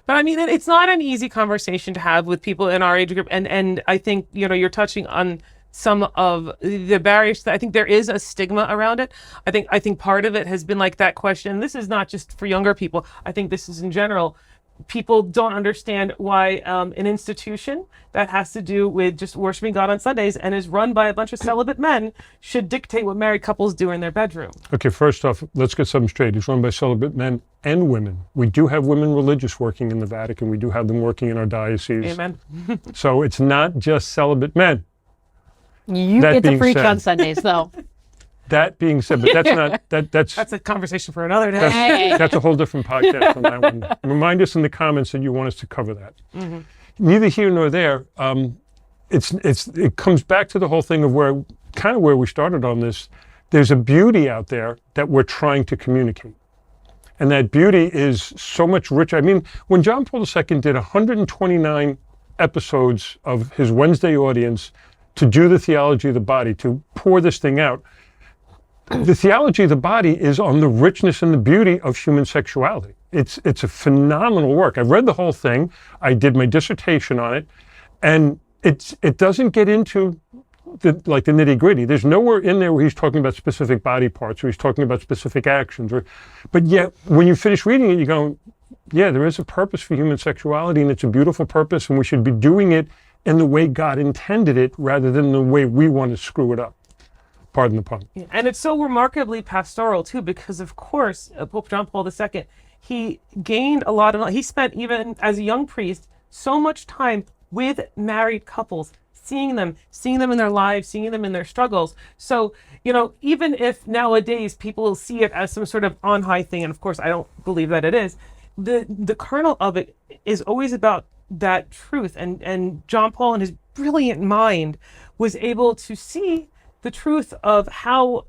But I mean, it's not an easy conversation to have with people in our age group. And I think, you're touching on some of the barriers. I think there is a stigma around it. I think part of it has been like that question. This is not just for younger people. I think this is in general. people don't understand why an institution that has to do with just worshiping God on Sundays and is run by a bunch of celibate men should dictate what married couples do in their bedroom. Okay, first off, let's get something straight. It's run by celibate men and women. We do have women religious working in the Vatican. We do have them working in our diocese. Amen. So it's not just celibate men. You That get to being preach said- on Sundays, though. That being said, but that's not, That's a conversation for another day. Hey. that's a whole different podcast on that one. Remind us in the comments that you want us to cover that. Neither here nor there. It comes back to the whole thing of where we started on this. There's a beauty out there that we're trying to communicate. And that beauty is so much richer. I mean, when John Paul II did 129 episodes of his Wednesday audience to do the theology of the body, to pour this thing out, the theology of the body is on the richness and the beauty of human sexuality. It's a phenomenal work. I've read the whole thing. I did my dissertation on it, and it doesn't get into the nitty gritty. There's nowhere in there where he's talking about specific body parts or he's talking about specific actions. But yet, when you finish reading it, you go, yeah, there is a purpose for human sexuality, and it's a beautiful purpose, and we should be doing it in the way God intended it rather than the way we want to screw it up. Pardon the pun. Yeah, and it's so remarkably pastoral too, because of course Pope John Paul II, he gained a lot of, he spent even as a young priest so much time with married couples, seeing them in their lives, seeing them in their struggles. So, even if nowadays people see it as some sort of on high thing, and of course I don't believe that it is, the kernel of it is always about that truth. And John Paul, in his brilliant mind, was able to see the truth of how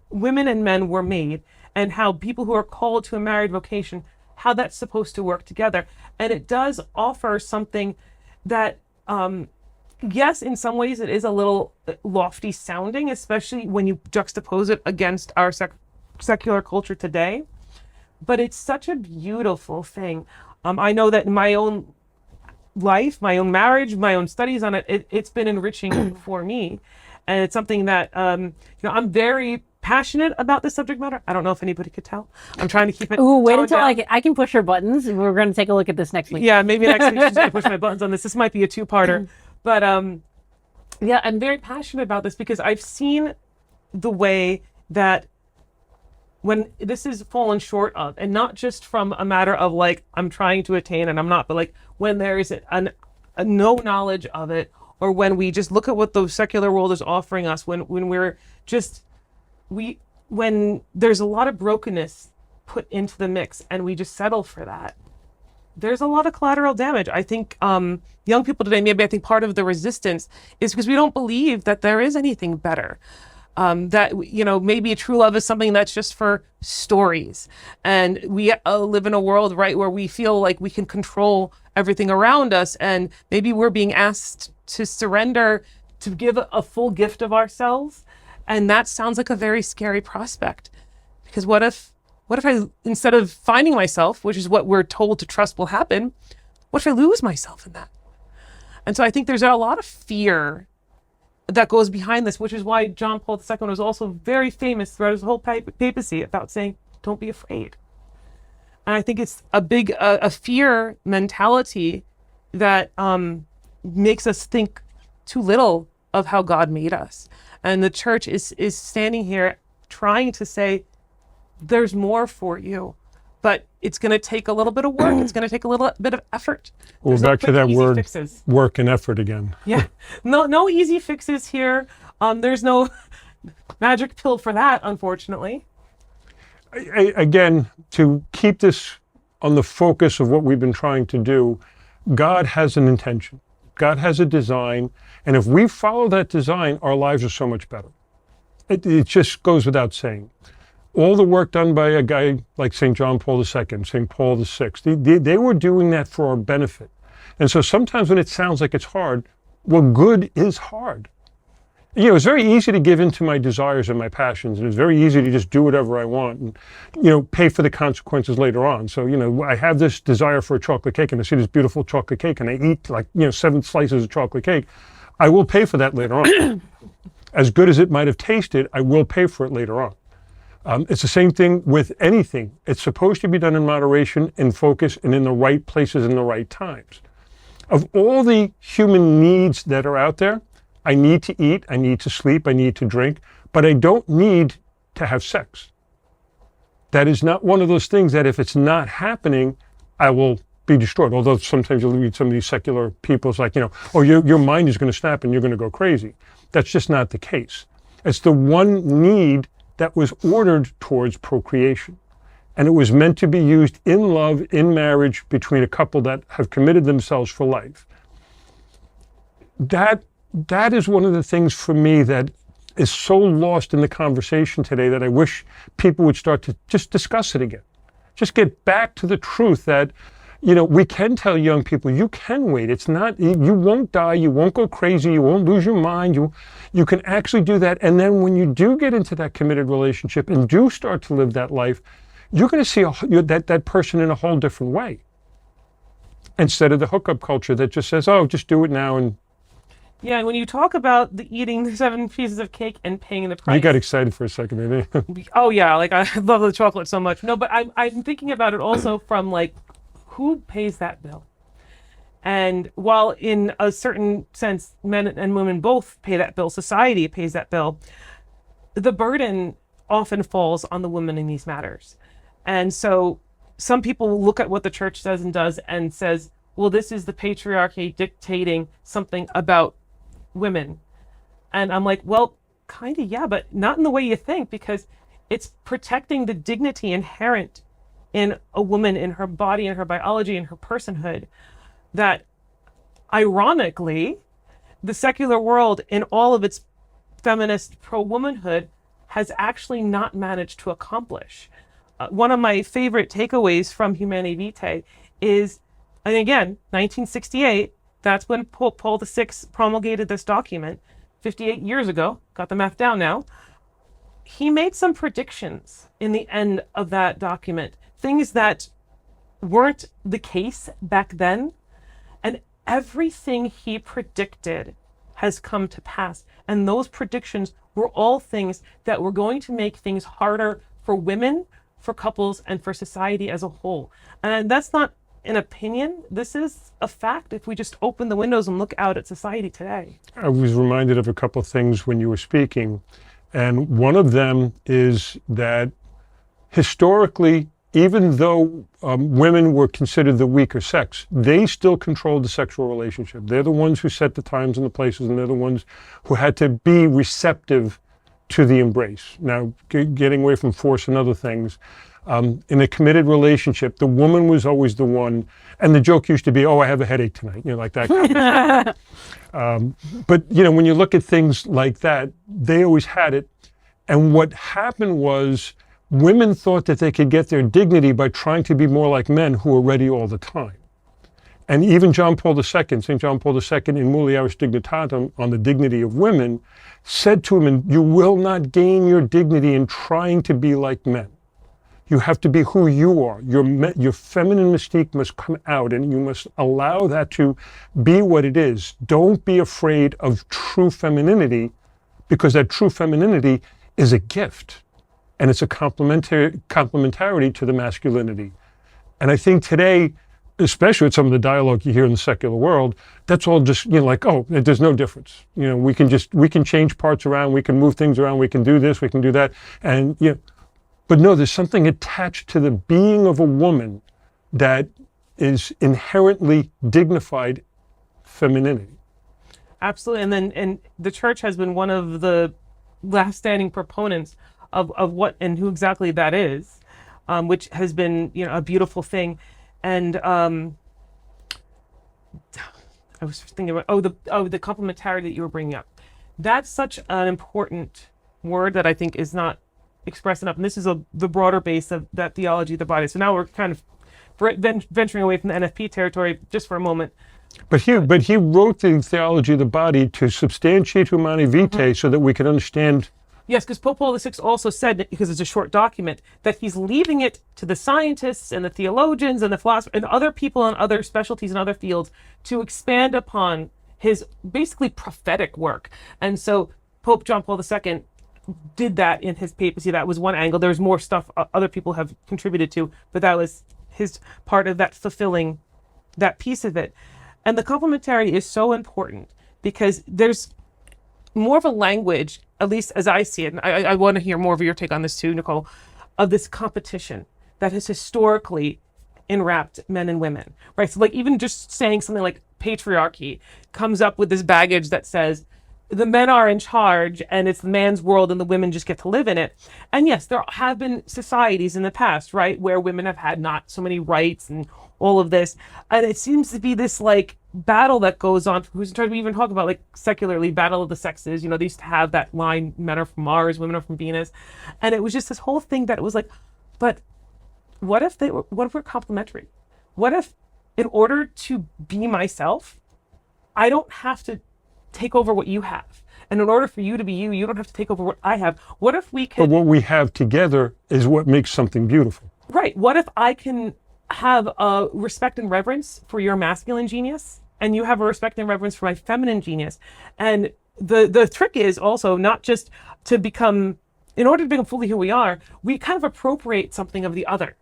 women and men were made, and how people who are called to a married vocation, how that's supposed to work together. And it does offer something that, yes, in some ways it is a little lofty sounding, especially when you juxtapose it against our secular culture today. But it's such a beautiful thing. I know that in my own life, my own marriage, my own studies on it, it's been enriching for me. And it's something that, I'm very passionate about this subject matter. I don't know if anybody could tell. I'm trying to keep it. Ooh, wait toned until down. I can push your buttons. We're going to take a look at this next week. Yeah, maybe next week she's going to push my buttons on this. This might be a two-parter. But yeah, I'm very passionate about this because I've seen the way that when this is fallen short of, and not just from a matter of I'm trying to attain and I'm not, but when there is a no knowledge of it, or when we just look at what the secular world is offering us, when there's a lot of brokenness put into the mix and we just settle for that, there's a lot of collateral damage. I think young people today, maybe I think part of the resistance is because we don't believe that there is anything better. That, maybe true love is something that's just for stories. And we live in a world, right, where we feel like we can control everything around us. And maybe we're being asked to surrender, to give a full gift of ourselves. And that sounds like a very scary prospect. Because what if I, instead of finding myself, which is what we're told to trust will happen, what if I lose myself in that? And so I think there's a lot of fear that goes behind this, which is why John Paul II was also very famous throughout his whole papacy about saying, don't be afraid. And I think it's a big, a fear mentality that makes us think too little of how God made us. And the church is standing here trying to say, there's more for you, but it's going to take a little bit of work. It's going to take a little bit of effort. Well, There's no back to quick, that easy word, fixes. work and effort again. Yeah, no easy fixes here. There's no magic pill for that, unfortunately. Again, to keep this on the focus of what we've been trying to do, God has an intention. God has a design. And if we follow that design, our lives are so much better. It just goes without saying. All the work done by a guy like St. John Paul II, St. Paul VI, they were doing that for our benefit. And so sometimes when it sounds like it's hard, well, good is hard. It's very easy to give in to my desires and my passions, and it's very easy to just do whatever I want and, pay for the consequences later on. So, I have this desire for a chocolate cake, and I see this beautiful chocolate cake, and I eat 7 slices of chocolate cake. I will pay for that later on. As good as it might have tasted, I will pay for it later on. It's the same thing with anything. It's supposed to be done in moderation, in focus, and in the right places and the right times. Of all the human needs that are out there, I need to eat, I need to sleep, I need to drink, but I don't need to have sex. That is not one of those things that if it's not happening, I will be destroyed. Although sometimes you'll read some of these secular people, it's like, oh, your mind is going to snap and you're going to go crazy. That's just not the case. It's the one need that was ordered towards procreation. And it was meant to be used in love, in marriage, between a couple that have committed themselves for life. That is one of the things for me that is so lost in the conversation today that I wish people would start to just discuss it again. Just get back to the truth that, we can tell young people, you can wait. It's not, you won't die, you won't go crazy, you won't lose your mind, you can actually do that. And then when you do get into that committed relationship and do start to live that life, you're going to see that person in a whole different way. Instead of the hookup culture that just says, oh, just do it now. And yeah, when you talk about the eating the 7 pieces of cake and paying the price. You got excited for a second, maybe. Oh yeah, like I love the chocolate so much. No, but I'm thinking about it also from like, who pays that bill? And while in a certain sense, men and women both pay that bill, society pays that bill, the burden often falls on the woman in these matters. And so some people look at what the church says and does and says, well, this is the patriarchy dictating something about women. And I'm like, well, kind of, yeah, but not in the way you think, because it's protecting the dignity inherent in a woman, in her body, in her biology, in her personhood, that ironically, the secular world in all of its feminist pro-womanhood has actually not managed to accomplish. One of my favorite takeaways from Humanae Vitae is, and again, 1968, that's when Pope Paul VI promulgated this document, 58 years ago, got the math down now. He made some predictions in the end of that document, things that weren't the case back then, and everything he predicted has come to pass. And those predictions were all things that were going to make things harder for women, for couples, and for society as a whole. And that's not an opinion. This is a fact if we just open the windows and look out at society today. I was reminded of a couple of things when you were speaking. And one of them is that historically, even though women were considered the weaker sex, they still controlled the sexual relationship. They're the ones who set the times and the places, and they're the ones who had to be receptive to the embrace. Now, getting away from force and other things, in a committed relationship, the woman was always the one, and the joke used to be, oh, I have a headache tonight, like that kind of but, when you look at things like that, they always had it. And what happened was women thought that they could get their dignity by trying to be more like men who are ready all the time. And even St. John Paul II in Mulieris Dignitatem, on the dignity of women, said to women, you will not gain your dignity in trying to be like men. You have to be who you are. Your feminine mystique must come out, and you must allow that to be what it is. Don't be afraid of true femininity, because that true femininity is a gift, and it's a complementarity to the masculinity. And I think today, especially with some of the dialogue you hear in the secular world, that's all just, like, oh, there's no difference. We can change parts around, we can move things around, we can do this, we can do that. And, but no, there's something attached to the being of a woman that is inherently dignified femininity. Absolutely. And the church has been one of the last standing proponents of what and who exactly that is, which has been, a beautiful thing. And I was thinking about, the complementarity that you were bringing up. That's such an important word that I think is not expressed enough. And this is the broader base of that theology of the body. So now we're kind of venturing away from the NFP territory just for a moment. But he wrote the theology of the body to substantiate Humanae Vitae so that we could understand. Yes, because Pope Paul VI also said, because it's a short document, that he's leaving it to the scientists and the theologians and the philosophers and other people in other specialties and other fields to expand upon his basically prophetic work. And so Pope John Paul II did that in his papacy. That was one angle. There was more stuff other people have contributed to, but that was his part of that, fulfilling that piece of it. And the complementarity is so important because there's more of a language, at least as I see it, and I want to hear more of your take on this too, Nicole, of this competition that has historically enwrapped men and women, right? So like even just saying something like patriarchy comes up with this baggage that says the men are in charge and it's the man's world and the women just get to live in it. And yes, there have been societies in the past, right, where women have had not so many rights and all of this. And it seems to be this like battle that goes on. Who's in charge? We even talk about like secularly battle of the sexes. You know, they used to have that line, men are from Mars, women are from Venus. And it was just this whole thing that it was like, but what if we're complementary? What if in order to be myself, I don't have to take over what you have. And in order for you to be you, you don't have to take over what I have. What if we can... But what we have together is what makes something beautiful. Right. What if I can have a respect and reverence for your masculine genius and you have a respect and reverence for my feminine genius? And the trick is also not just to become, in order to become fully who we are, we kind of appropriate something of the other.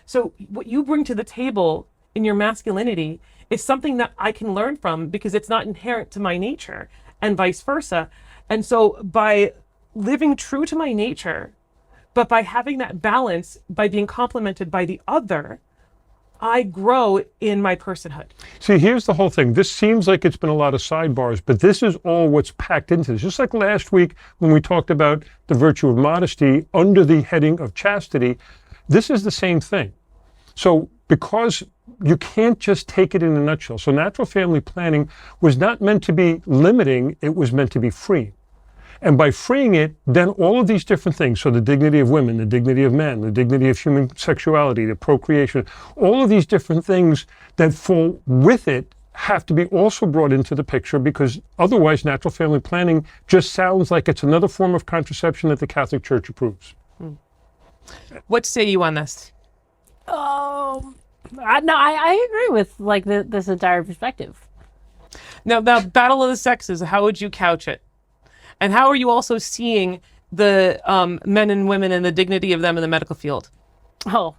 So what you bring to the table in your masculinity is something that I can learn from because it's not inherent to my nature, and vice versa. And so by living true to my nature, but by having that balance, by being complemented by the other, I grow in my personhood. See, here's the whole thing. This seems like it's been a lot of sidebars, but this is all what's packed into this. Just like last week when we talked about the virtue of modesty under the heading of chastity, this is the same thing. So because you can't just take it in a nutshell. So natural family planning was not meant to be limiting, it was meant to be freeing. And by freeing it, then all of these different things, so the dignity of women, the dignity of men, the dignity of human sexuality, the procreation, all of these different things that fall with it have to be also brought into the picture, because otherwise natural family planning just sounds like it's another form of contraception that the Catholic Church approves. What say you on this? I agree with like this entire perspective. Now, battle of the sexes, how would you couch it? And how are you also seeing the men and women and the dignity of them in the medical field? The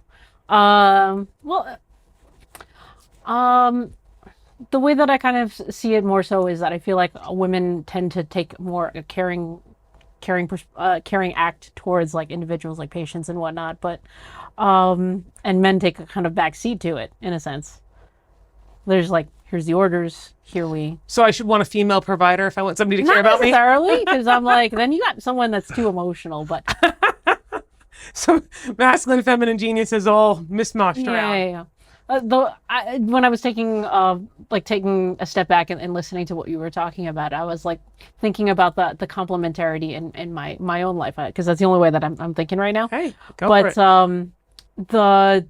way that I kind of see it more so is that I feel like women tend to take more a caring act towards like individuals, like patients and whatnot, but and men take a kind of back seat to it in a sense. There's like, here's the orders, here we... So I should want a female provider if I want somebody to care about me? Not necessarily, because I'm like, then you got someone that's too emotional, but... So masculine, feminine genius is all mismatched around. Yeah. When I was taking a step back and listening to what you were talking about, I was like thinking about the complementarity in my own life, because that's the only way that I'm thinking right now. Hey, go for it. But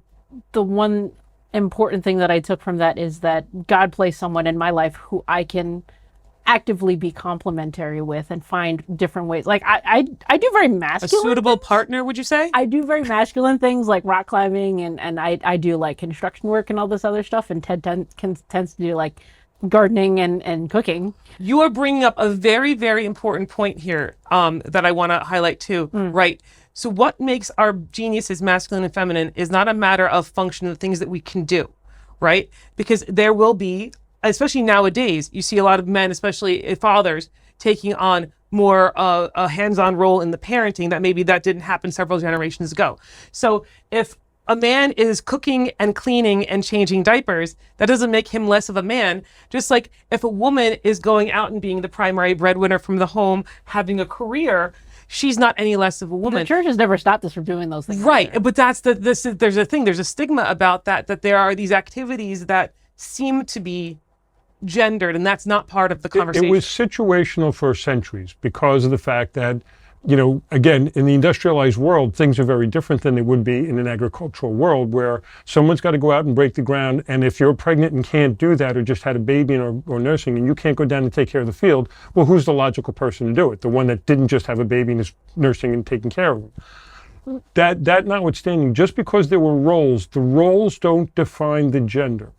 the one important thing that I took from that is that God placed someone in my life who I can actively be complementary with and find different ways. Like I do very masculine A suitable things. partner, would you say? I do very masculine things like rock climbing and I do like construction work and all this other stuff, and Ted tends to do like gardening and cooking. You are bringing up a very, very important point here that I want to highlight too, right? So what makes our geniuses masculine and feminine is not a matter of function of things that we can do, right? Because there will be, especially nowadays, you see a lot of men, especially fathers, taking on more a hands-on role in the parenting that maybe that didn't happen several generations ago. So if a man is cooking and cleaning and changing diapers, that doesn't make him less of a man. Just like if a woman is going out and being the primary breadwinner from the home, having a career, she's not any less of a woman. The church has never stopped us from doing those things. Right, either. but there's a thing, there's a stigma about that there are these activities that seem to be gendered, and that's not part of the conversation. It was situational for centuries because of the fact that, you know, again, in the industrialized world, things are very different than they would be in an agricultural world where someone's got to go out and break the ground. And if you're pregnant and can't do that, or just had a baby or nursing, and you can't go down and take care of the field, well, who's the logical person to do it? The one that didn't just have a baby and is nursing and taking care of him. That notwithstanding, just because there were roles, the roles don't define the gender.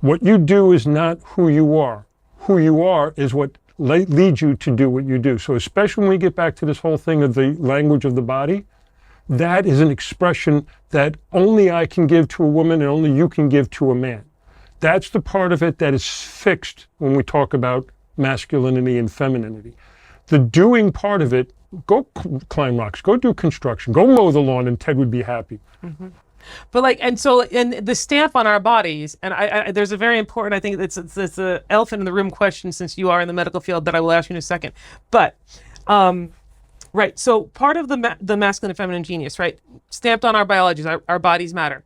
What you do is not who you are. Who you are is what lead you to do what you do. So especially when we get back to this whole thing of the language of the body, that is an expression that only I can give to a woman and only you can give to a man. That's the part of it that is fixed when we talk about masculinity and femininity. The doing part of it, go climb rocks, go do construction, go mow the lawn, and Ted would be happy. Mm-hmm. But like, and the stamp on our bodies, and I there's a very important, I think it's a elephant in the room question, since you are in the medical field, that I will ask you in a second. But, right, so part of the masculine and feminine genius, right, stamped on our biologies, our bodies matter.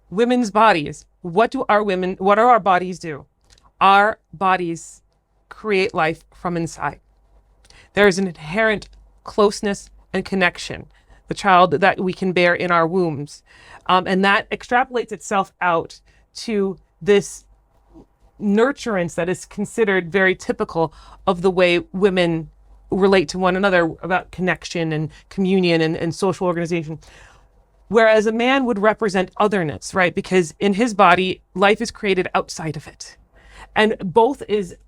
Women's bodies, what do our bodies do? Our bodies create life from inside. There is an inherent closeness and connection, the child that we can bear in our wombs. And that extrapolates itself out to this nurturance that is considered very typical of the way women relate to one another, about connection and communion and social organization. Whereas a man would represent otherness, right? Because in his body, life is created outside of it. And both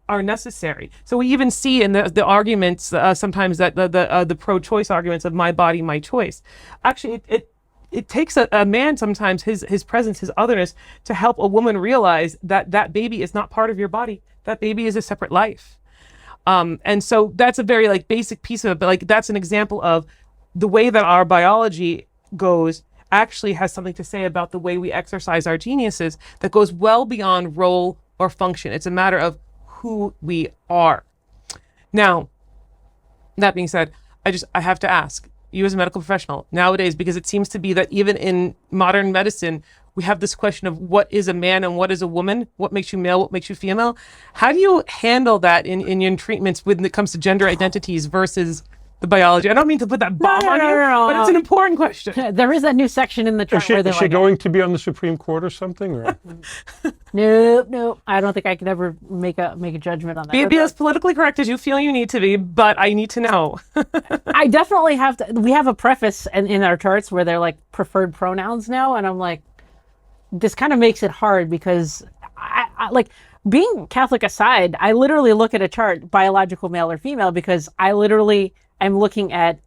are necessary. So we even see in the arguments sometimes that the pro-choice arguments of my body, my choice. Actually, it takes a man sometimes, his presence, his otherness, to help a woman realize that baby is not part of your body. That baby is a separate life. And so that's a very basic piece of it. But that's an example of the way that our biology goes actually has something to say about the way we exercise our geniuses that goes well beyond role or function. It's a matter of who we are. Now, that being said, I have to ask you as a medical professional nowadays, because it seems to be that even in modern medicine, we have this question of what is a man and what is a woman, what makes you male, what makes you female. How do you handle that in your treatments when it comes to gender identities versus the biology? I don't mean to put that bomb on you, but it's an important question. There is that new section in the chart where they're is she going to be on the Supreme Court or something? Or? No, I don't think I can ever make a judgment on that. Be as politically correct as you feel you need to be, but I need to know. I definitely have to. We have a preface in our charts where they're like preferred pronouns now, and I'm like, this kind of makes it hard because I like, being Catholic aside, I literally look at a chart, biological male or female, because I literally am looking at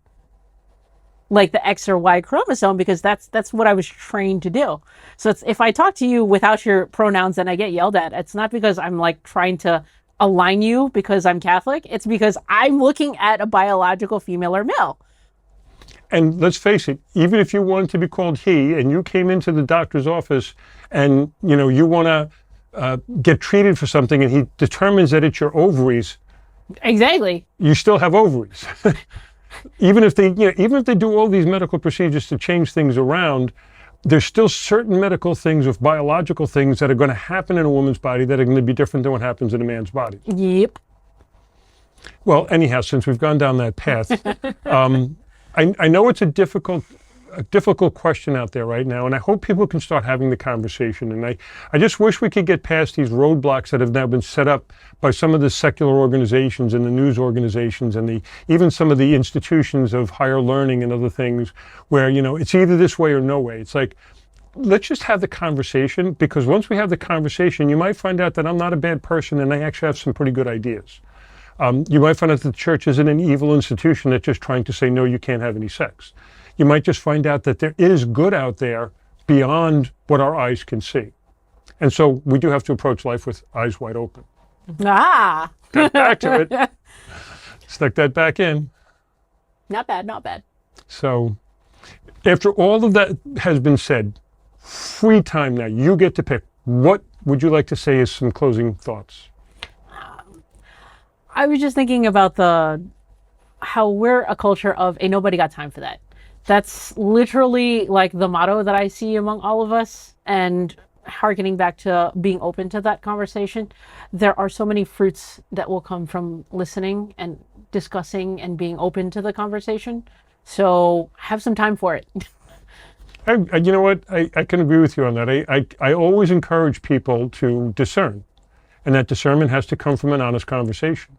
like the X or Y chromosome, because that's what I was trained to do. So if I talk to you without your pronouns and I get yelled at, it's not because I'm like trying to align you because I'm Catholic. It's because I'm looking at a biological female or male. And let's face it, even if you wanted to be called he and you came into the doctor's office and you want to get treated for something and he determines that it's your ovaries. Exactly. You still have ovaries. Even if they do all these medical procedures to change things around, there's still certain medical things or biological things that are going to happen in a woman's body that are going to be different than what happens in a man's body. Yep. Well, anyhow, since we've gone down that path, I know it's a difficult question out there right now, and I hope people can start having the conversation. And I just wish we could get past these roadblocks that have now been set up by some of the secular organizations and the news organizations and even some of the institutions of higher learning and other things where, it's either this way or no way. It's like, let's just have the conversation, because once we have the conversation, you might find out that I'm not a bad person and I actually have some pretty good ideas. You might find out that the church isn't an evil institution that's just trying to say, no, you can't have any sex. You might just find out that there is good out there beyond what our eyes can see. And so we do have to approach life with eyes wide open. Ah! Got back to it. Stuck that back in. Not bad, not bad. So after all of that has been said, free time now, you get to pick. What would you like to say as some closing thoughts? I was just thinking about how we're a culture of ain't nobody got time for that. That's literally like the motto that I see among all of us, and hearkening back to being open to that conversation. There are so many fruits that will come from listening and discussing and being open to the conversation. So have some time for it. You know what? I can agree with you on that. I always encourage people to discern, and that discernment has to come from an honest conversation.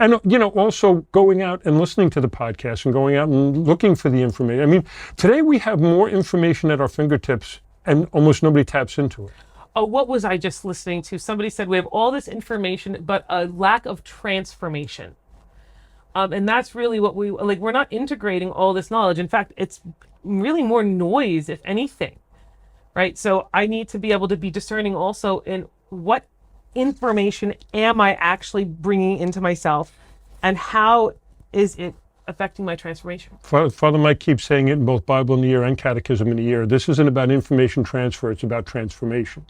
And, also going out and listening to the podcast and going out and looking for the information. I mean, today we have more information at our fingertips and almost nobody taps into it. oh, what was I just listening to? Somebody said we have all this information, but a lack of transformation. And that's really what we like. We're not integrating all this knowledge. In fact, it's really more noise, if anything, right? So I need to be able to be discerning also in what information am I actually bringing into myself, and how is it affecting my transformation? Father Mike keeps saying it in both Bible in the Year and Catechism in the Year. This isn't about information transfer, it's about transformation.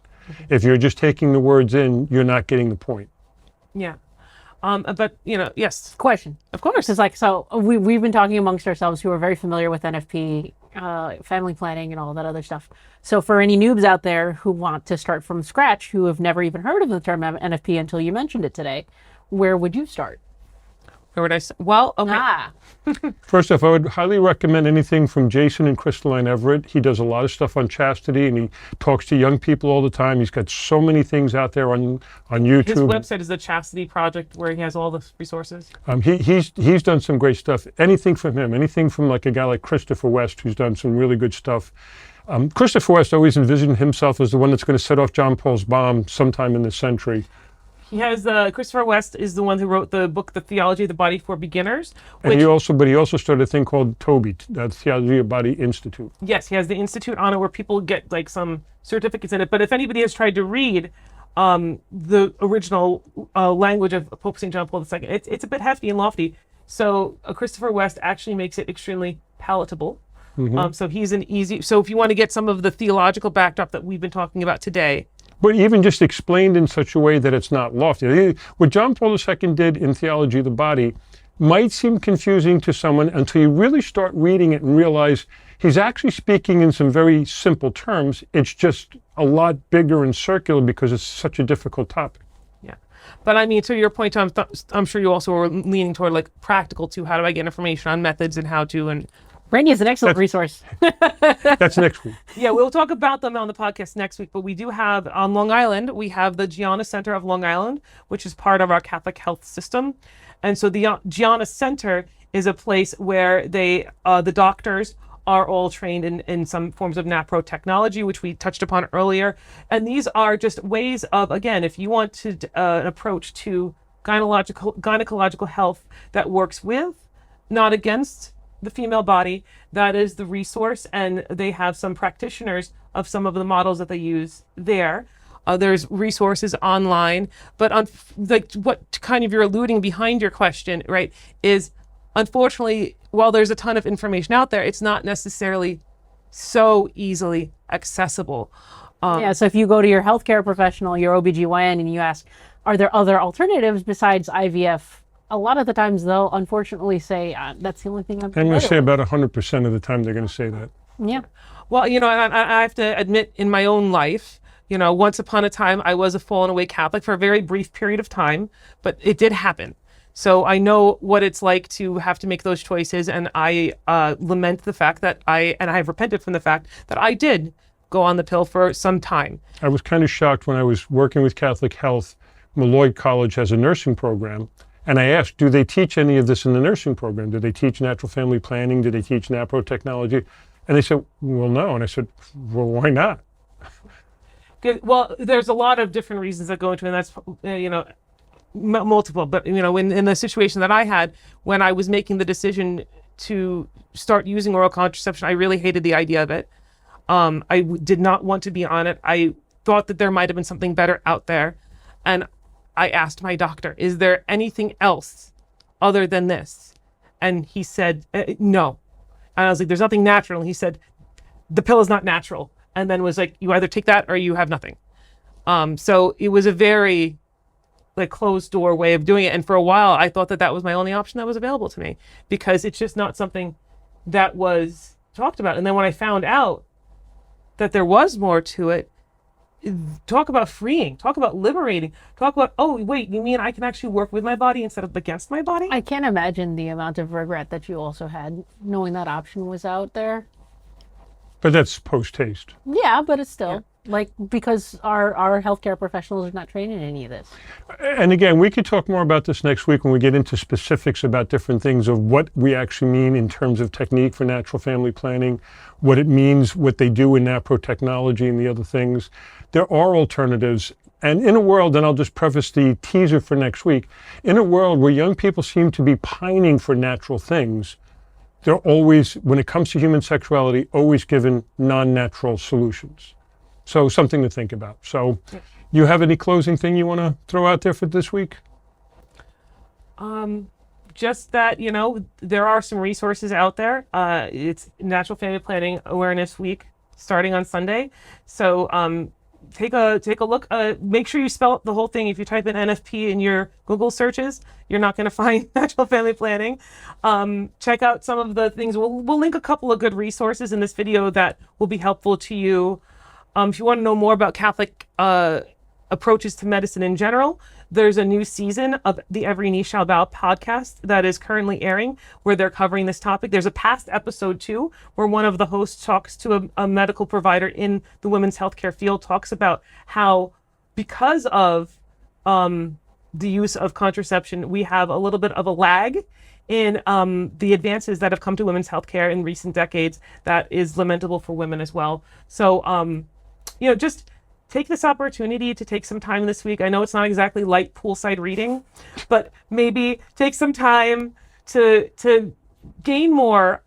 If you're just taking the words in, you're not getting the point. Yeah. But, yes. Question. Of course. It's like, so we've been talking amongst ourselves who are very familiar with NFP, family planning and all that other stuff. So for any noobs out there who want to start from scratch, who have never even heard of the term NFP until you mentioned it today, where would you start? Where would I say? Well, okay. First off, I would highly recommend anything from Jason and Crystalline Everett. He does a lot of stuff on chastity, and he talks to young people all the time. He's got so many things out there on YouTube. His website is the Chastity Project, where he has all the resources. He's done some great stuff. Anything from him, anything from like a guy like Christopher West, who's done some really good stuff. Christopher West always envisioned himself as the one that's going to set off John Paul's bomb sometime in this century. He has Christopher West is the one who wrote the book, The Theology of the Body for Beginners. And he also started a thing called Toby, the Theology of the Body Institute. Yes, he has the institute on it where people get like some certificates in it. But if anybody has tried to read the original language of Pope St. John Paul II, it's a bit hefty and lofty. So Christopher West actually makes it extremely palatable. So he's an easy. So if you want to get some of the theological backdrop that we've been talking about today. But even just explained in such a way that it's not lofty. What John Paul II did in Theology of the Body might seem confusing to someone until you really start reading it and realize he's actually speaking in some very simple terms. It's just a lot bigger and circular because it's such a difficult topic. Yeah. But I mean, to your point, Tom, I'm sure you also were leaning toward like practical too. How do I get information on methods and how to, and Randi is an excellent resource. That's next week. Yeah, we'll talk about them on the podcast next week. But we do have, on Long Island, we have the Gianna Center of Long Island, which is part of our Catholic health system. And so the Gianna Center is a place where the doctors are all trained in some forms of NAPRO technology, which we touched upon earlier. And these are just ways of, again, if you want to an approach to gynecological health that works with, not against, the female body, that is the resource, and they have some practitioners of some of the models that they use there. There's resources online, but like what kind of you're alluding behind your question, right, is unfortunately, while there's a ton of information out there, it's not necessarily so easily accessible. Yeah, so if you go to your healthcare professional, your OBGYN, and you ask, are there other alternatives besides IVF? A lot of the times they'll unfortunately say, that's the only thing I'm going to say about 100% of the time they're going to say that. Yeah. Well, I have to admit in my own life, once upon a time, I was a fallen away Catholic for a very brief period of time, but it did happen. So I know what it's like to have to make those choices. And I lament the fact that I have repented from the fact that I did go on the pill for some time. I was kind of shocked when I was working with Catholic Health. Malloy College has a nursing program. And I asked, do they teach any of this in the nursing program? Do they teach natural family planning? Do they teach NAPRO technology? And they said, well, no. And I said, well, why not? Good. Well, there's a lot of different reasons that go into it, and that's, multiple. But, in the situation that I had, when I was making the decision to start using oral contraception, I really hated the idea of it. I did not want to be on it. I thought that there might have been something better out there. And I asked my doctor, is there anything else other than this? And he said, no. And I was like, there's nothing natural. And he said, the pill is not natural. And then was like, you either take that or you have nothing. So it was a very closed door way of doing it. And for a while, I thought that was my only option that was available to me, because it's just not something that was talked about. And then when I found out that there was more to it, talk about freeing, talk about liberating, talk about, oh, wait, you mean I can actually work with my body instead of against my body? I can't imagine the amount of regret that you also had knowing that option was out there. But that's post-haste. Yeah, but it's still. like because our healthcare professionals are not trained in any of this. And again, we could talk more about this next week when we get into specifics about different things of what we actually mean in terms of technique for natural family planning, what it means, what they do in NAPRO technology and the other things. There are alternatives. And in a world, and I'll just preface the teaser for next week, in a world where young people seem to be pining for natural things, they're always, when it comes to human sexuality, always given non-natural solutions. So something to think about. So you have any closing thing you want to throw out there for this week? Just that, there are some resources out there. It's Natural Family Planning Awareness Week starting on Sunday. So take a look. Make sure you spell the whole thing. If you type in NFP in your Google searches, you're not going to find natural family planning. Check out some of the things. We'll link a couple of good resources in this video that will be helpful to you. If you want to know more about Catholic approaches to medicine in general, there's a new season of the Every Knee Shall Bow podcast that is currently airing where they're covering this topic. There's a past episode too where one of the hosts talks to a medical provider in the women's healthcare field, talks about how because of the use of contraception, we have a little bit of a lag in the advances that have come to women's healthcare in recent decades that is lamentable for women as well. So, just take this opportunity to take some time this week. I know it's not exactly light poolside reading, but maybe take some time to gain more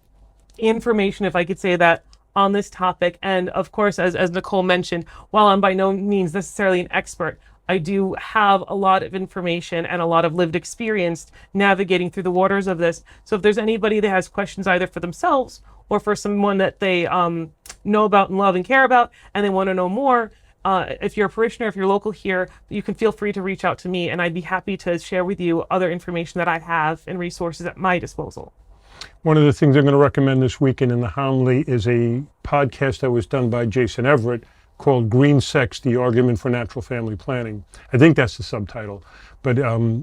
information, if I could say that, on this topic. And of course, as Nicole mentioned, while I'm by no means necessarily an expert, I do have a lot of information and a lot of lived experience navigating through the waters of this. So if there's anybody that has questions either for themselves or for someone that they know about and love and care about, and they want to know more, if you're a parishioner, if you're local here, you can feel free to reach out to me, and I'd be happy to share with you other information that I have and resources at my disposal. One of the things I'm going to recommend this weekend in the homily is a podcast that was done by Jason Everett called Green Sex, The Argument for Natural Family Planning. I think that's the subtitle, but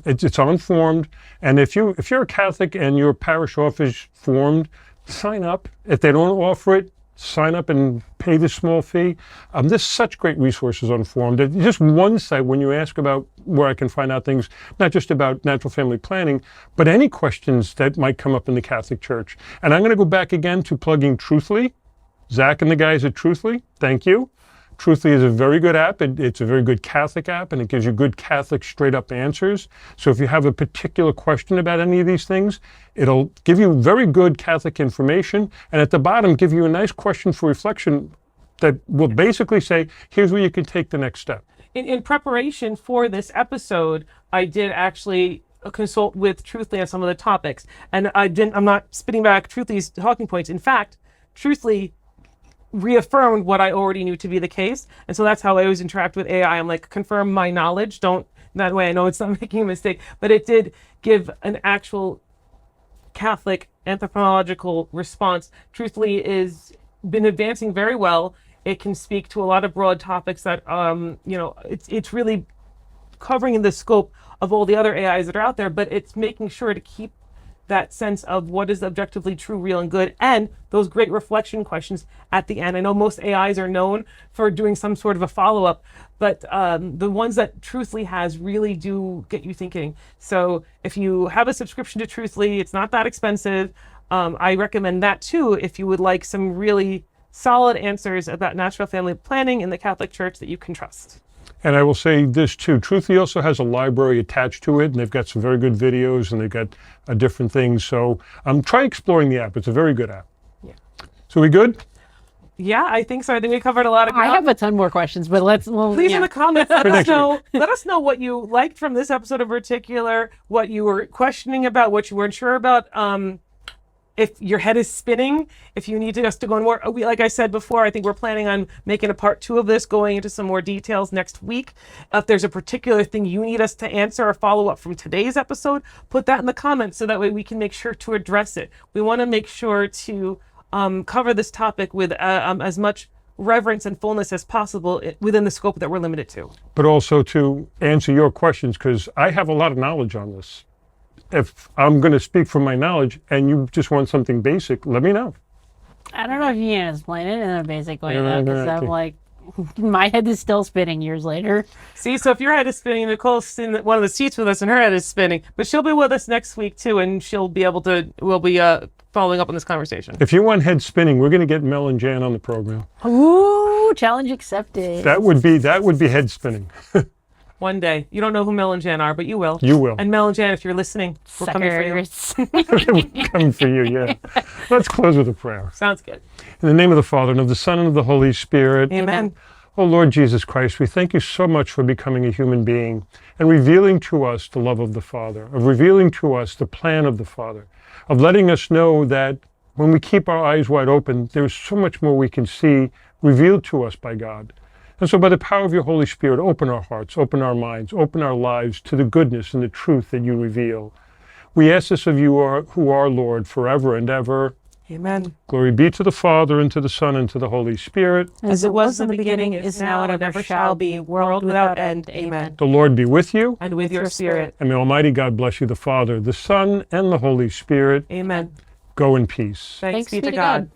it's unformed. And if you're a Catholic and your parish office formed, sign up. If they don't offer it, sign up and pay the small fee. There's such great resources on Forum. There's just one site when you ask about where I can find out things, not just about natural family planning, but any questions that might come up in the Catholic Church. And I'm going to go back again to plugging Truthly. Zach and the guys at Truthly, thank you. Truthly is a very good app. It's a very good Catholic app, and it gives you good Catholic straight-up answers. So if you have a particular question about any of these things, it'll give you very good Catholic information, and at the bottom, give you a nice question for reflection that will basically say, here's where you can take the next step. In preparation for this episode, I did actually consult with Truthly on some of the topics, and I'm not spitting back Truthly's talking points. In fact, Truthly reaffirmed what I already knew to be the case. And so that's how I always interact with AI. I'm like, confirm my knowledge. That way I know it's not making a mistake. But it did give an actual Catholic anthropological response. Truthfully is been advancing very well. It can speak to a lot of broad topics that, it's really covering the scope of all the other AIs that are out there, but it's making sure to keep that sense of what is objectively true, real, and good, and those great reflection questions at the end. I know most AIs are known for doing some sort of a follow-up, but the ones that Truthly has really do get you thinking. So if you have a subscription to Truthly, it's not that expensive. I recommend that too if you would like some really solid answers about natural family planning in the Catholic Church that you can trust. And I will say this too, Truthly also has a library attached to it, and they've got some very good videos, and they've got different things. So try exploring the app. It's a very good app. Yeah. So we good? Yeah, I think so. I think we covered a lot of ground. I have a ton more questions, but Please in the comments let us know what you liked from this episode in particular, what you were questioning about, what you weren't sure about. If your head is spinning, if you need us to go more, like I said before, I think we're planning on making a part 2 of this, going into some more details next week. If there's a particular thing you need us to answer or follow up from today's episode, put that in the comments so that way we can make sure to address it. We want to make sure to cover this topic with as much reverence and fullness as possible within the scope that we're limited to. But also to answer your questions, because I have a lot of knowledge on this. If I'm going to speak from my knowledge and you just want something basic, let me know. I don't know if you can explain it in a basic way, because I'm like, My head is still spinning years later. See, so if your head is spinning, Nicole's in one of the seats with us and her head is spinning. But she'll be with us next week too, and we'll be following up on this conversation. If you want head spinning, we're going to get Mel and Jan on the program. Ooh, challenge accepted. That would be head spinning. One day. You don't know who Mel and Jan are, but you will. You will. And Mel and Jan, if you're listening, we're coming for you. Suckers. Coming for you, yeah. Let's close with a prayer. Sounds good. In the name of the Father, and of the Son, and of the Holy Spirit. Amen. Oh, Lord Jesus Christ, we thank you so much for becoming a human being and revealing to us the love of the Father, of revealing to us the plan of the Father, of letting us know that when we keep our eyes wide open, there's so much more we can see revealed to us by God. And so by the power of your Holy Spirit, open our hearts, open our minds, open our lives to the goodness and the truth that you reveal. We ask this of you who are Lord forever and ever. Amen. Glory be to the Father, and to the Son, and to the Holy Spirit. As it was in the beginning, is now, and ever shall be, world without end. Amen. The Lord be with you. And with your spirit. And may Almighty God bless you, the Father, the Son, and the Holy Spirit. Amen. Go in peace. Thanks be to God.